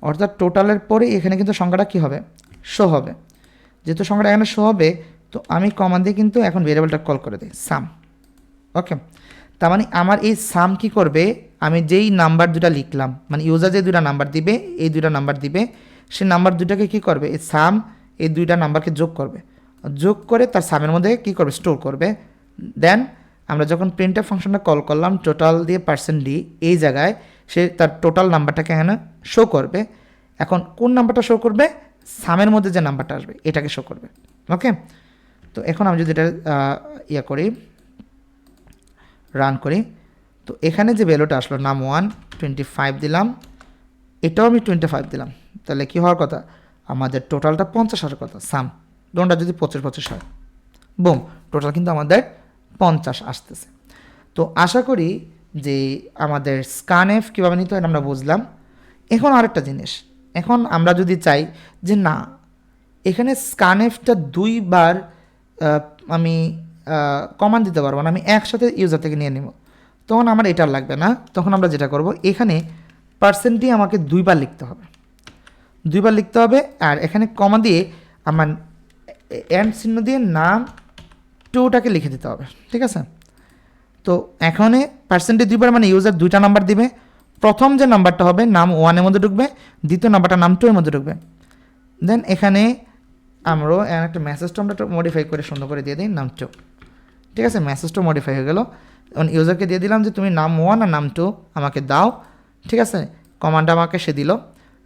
অর্থাৎ টোটালের পরে এখানে কিন্তু সংখ্যাটা কী হবে, শো হবে। যেহেতু সংখ্যাটা এখানে শো হবে, তো আমি কমা দিয়ে কিন্তু এখন ভেরিয়েবলটা কল করে দিই সাম। ওকে, তার মানে আমার এই সাম কি করবে, আমি যেই নাম্বার দুটা লিখলাম, মানে ইউজার যে দুটা নাম্বার দিবে, এই দুটা নাম্বার দিবে, সেই নাম্বার দুটাকে কি করবে, এই সাম এই দুইটা নাম্বারকে যোগ করবে, যোগ করে তার সামের মধ্যে কি করবে, স্টোর করবে। দেন আমরা যখন প্রিন্টএফ ফাংশনটা কল করলাম টোটাল দিয়ে পার্সেন্ট ডি, এই জায়গায় সে তার টোটাল নাম্বারটাকে এখানে শো করবে। এখন কোন নাম্বারটা শো করবে, সামের মধ্যে যে নাম্বারটা আসবে এটাকে শো করবে। ওকে, তো এখন আমি যদি এটা করি, রান করি, তো এখানে যে ভ্যালুটা আসলো নাম 1 25 দিলাম, এটাও আমি 25 দিলাম, তাহলে কি হওয়ার কথা, আমাদের টোটালটা 50 হওয়ার কথা, সাম দোনটা যদি 25 হয়, বুম, টোটাল কিন্তু আমাদের 50 আসতেছে। তো আশা করি যে আমাদের স্ক্যানএফ কীভাবে নিতে হয় আমরা বুঝলাম। এখন আরেকটা জিনিস, এখন আমরা যদি চাই যে না, এখানে স্ক্যানএফটা দুইবার আমি কমান্ড দিতে পারবো না, আমি একসাথে ইউজার থেকে নিয়ে নেব, তখন আমার এটা লাগবে না। তখন আমরা যেটা করব, এখানে পার্সেন্টটি আমাকে দুইবার লিখতে হবে, আর এখানে কমা দিয়ে আমার এন্ড চিহ্ন দিয়ে নাম টুটাকে লিখে দিতে হবে, ঠিক আছে। তো এখানে পার্সেন্টেজ দুইবার মানে ইউজার দুইটা নাম্বার দিবে, প্রথম যে নাম্বারটা হবে নাম 1 এর মধ্যে ঢুকবে, দ্বিতীয় নাম্বারটা নাম 2 এর মধ্যে ঢুকবে। দেন এখানে আমরা একটা মেসেজটা আমরা মডিফাই করে সুন্দর করে দিয়ে দিই নাম 2, ঠিক আছে। মেসেজটা মডিফাই হয়ে গেল, এখন ইউজারকে দিয়ে দিলাম যে তুমি নাম 1 আর নাম 2 আমাকে দাও, ঠিক আছে। কমান্ডটা আমাকে সে দিল,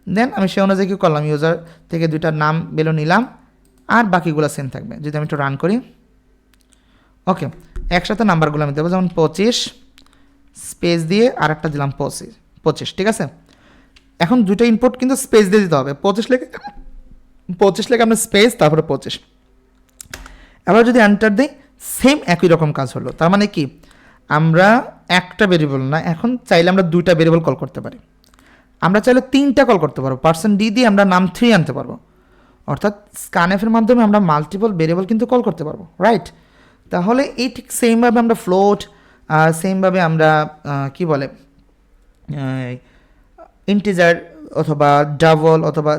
দেন আমি সে অনুযায়ী কী করলাম, ইউজার থেকে দুইটা নাম বেলো নিলাম, আর বাকিগুলো সেম থাকবে। যদি আমি একটু রান করি, ওকে, একসাথে নাম্বারগুলো আমি দেবো, যেমন 25 স্পেস দিয়ে আর একটা দিলাম 25, ঠিক আছে। এখন দুটো ইনপুট কিন্তু স্পেস দিয়ে দিতে হবে, 25 লেখে আমরা স্পেস তারপরে 25। এবার যদি এন্টার দিই, সেম একই রকম কাজ হলো। তার মানে কি, আমরা একটা ভেরিয়েবল না, এখন চাইলে আমরা দুইটা ভেরিয়েবল কল করতে পারি, আমরা চাইলে 3টা কল করতে পারবো, পার্সেন্ট ডি দিয়ে আমরা নাম 3 আনতে পারবো, অর্থাৎ স্ক্যানএফের মাধ্যমে আমরা মাল্টিপল ভেরিয়েবল কিন্তু কল করতে পারবো, রাইট। তাহলে এই ঠিক সেমভাবে আমরা ফ্লোট, সেমভাবে আমরা কি বলে ইন্টিজার অথবা ডাবল অথবা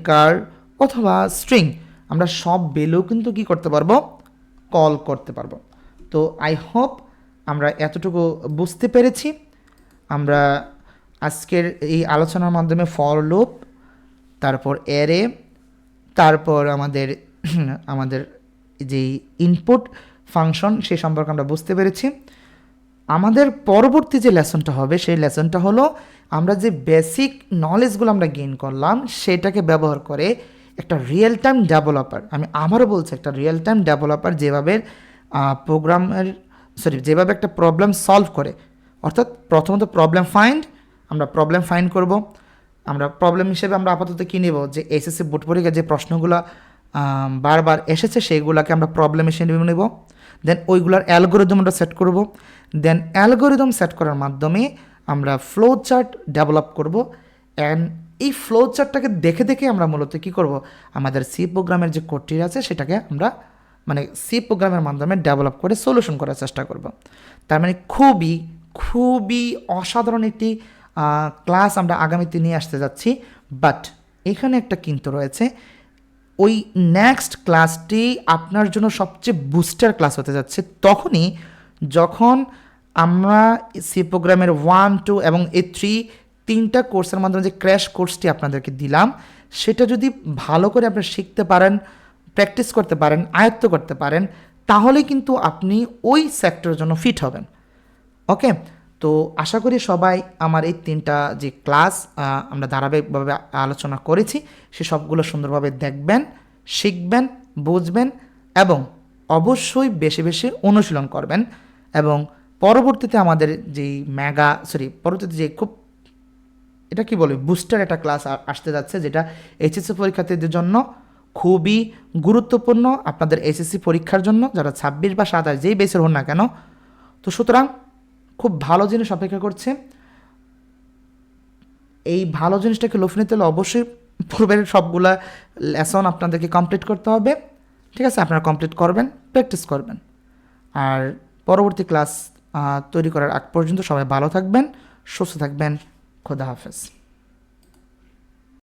কার অথবা স্ট্রিং, আমরা সব ভ্যালু কিন্তু কি করতে পারবো, কল করতে পারবো। তো আই হোপ আমরা এতটুকু বুঝতে পেরেছি। আমরা আজকের এই আলোচনার মাধ্যমে ফর লুপ, তারপর অ্যারে, তারপর আমাদের যেই ইনপুট ফাংশন সেই সম্পর্কে আমরা বুঝতে পেরেছি। আমাদের পরবর্তী যে লেসনটা হবে সেই লেসনটা হলো আমরা যে বেসিক নলেজগুলো আমরা গেইন করলাম সেটাকে ব্যবহার করে একটা রিয়েল টাইম ডেভেলপার, আমি আবারও বলছি একটা রিয়েল টাইম ডেভেলপার যেভাবে যেভাবে একটা প্রবলেম সলভ করে, অর্থাৎ প্রথমত আমরা প্রবলেম ফাইন্ড করব। আমরা প্রবলেম হিসেবে আমরা আপাতত কী নেব, যে এসএসসি বোর্ড পরীক্ষায় যে প্রশ্নগুলো বারবার এসেছে সেইগুলোকে আমরা প্রবলেম হিসেবে নেব। দেন ওইগুলোর অ্যালগোরিদম আমরা সেট করব। দেন অ্যালগোরিদম সেট করার মাধ্যমে আমরা ফ্লো চার্ট ডেভেলপ করব। অ্যান্ড এই ফ্লো চার্টটাকে দেখে দেখে আমরা মূলত কী করব, আমাদের সি প্রোগ্রামের যে কোডটি আছে সেটাকে আমরা সি প্রোগ্রামের মাধ্যমে ডেভেলপ করে সলিউশন করার চেষ্টা করব। তার মানে খুবই খুবই অসাধারণ একটি ক্লাস আমরা আগামীতে নিয়ে আসতে যাচ্ছি। বাট এখানে একটা কিন্তু রয়েছে, ওই নেক্সট ক্লাসটি আপনার জন্য সবচেয়ে বুস্টার ক্লাস হতে যাচ্ছে তখনই যখন আমরা সি প্রোগ্রামের 1, 2 এবং 3টা কোর্সের মাধ্যমে যে ক্র্যাশ কোর্সটি আপনাদেরকে দিলাম সেটা যদি ভালো করে আপনারা শিখতে পারেন, প্র্যাকটিস করতে পারেন, আয়ত্ত করতে পারেন, তাহলে কিন্তু আপনি ওই সেক্টরের জন্য ফিট হবেন। ওকে, তো আশা করি সবাই আমার এই 3টা যে ক্লাস আমরা ধারাবাহিকভাবে আলোচনা করেছি সে সবগুলো সুন্দরভাবে দেখবেন, শিখবেন, বুঝবেন এবং অবশ্যই বেশি বেশি অনুশীলন করবেন। এবং পরবর্তীতে আমাদের যেই পরবর্তীতে যে খুব এটা কি বলে বুস্টার একটা ক্লাস আসতে যাচ্ছে, যেটা এইচএসসি পরীক্ষার্থীদের জন্য খুবই গুরুত্বপূর্ণ, আপনাদের এসএসসি পরীক্ষার জন্য, যারা 26 বা 27 যেই বেসের হন না কেন। তো সুতরাং খুব ভালো জিনিস অপেক্ষা করছে। এই ভালো জিনিসটাকে লুফে নিতে হলে অবশ্যই পূর্বের সবগুলা লেসন আপনাদেরকে কমপ্লিট করতে হবে। ঠিক আছে, আপনারা কমপ্লিট করবেন, প্র্যাকটিস করবেন। আর পরবর্তী ক্লাস তৈরি করার আগ পর্যন্ত সবাই ভালো থাকবেন, সুস্থ থাকবেন। খোদা হাফেজ।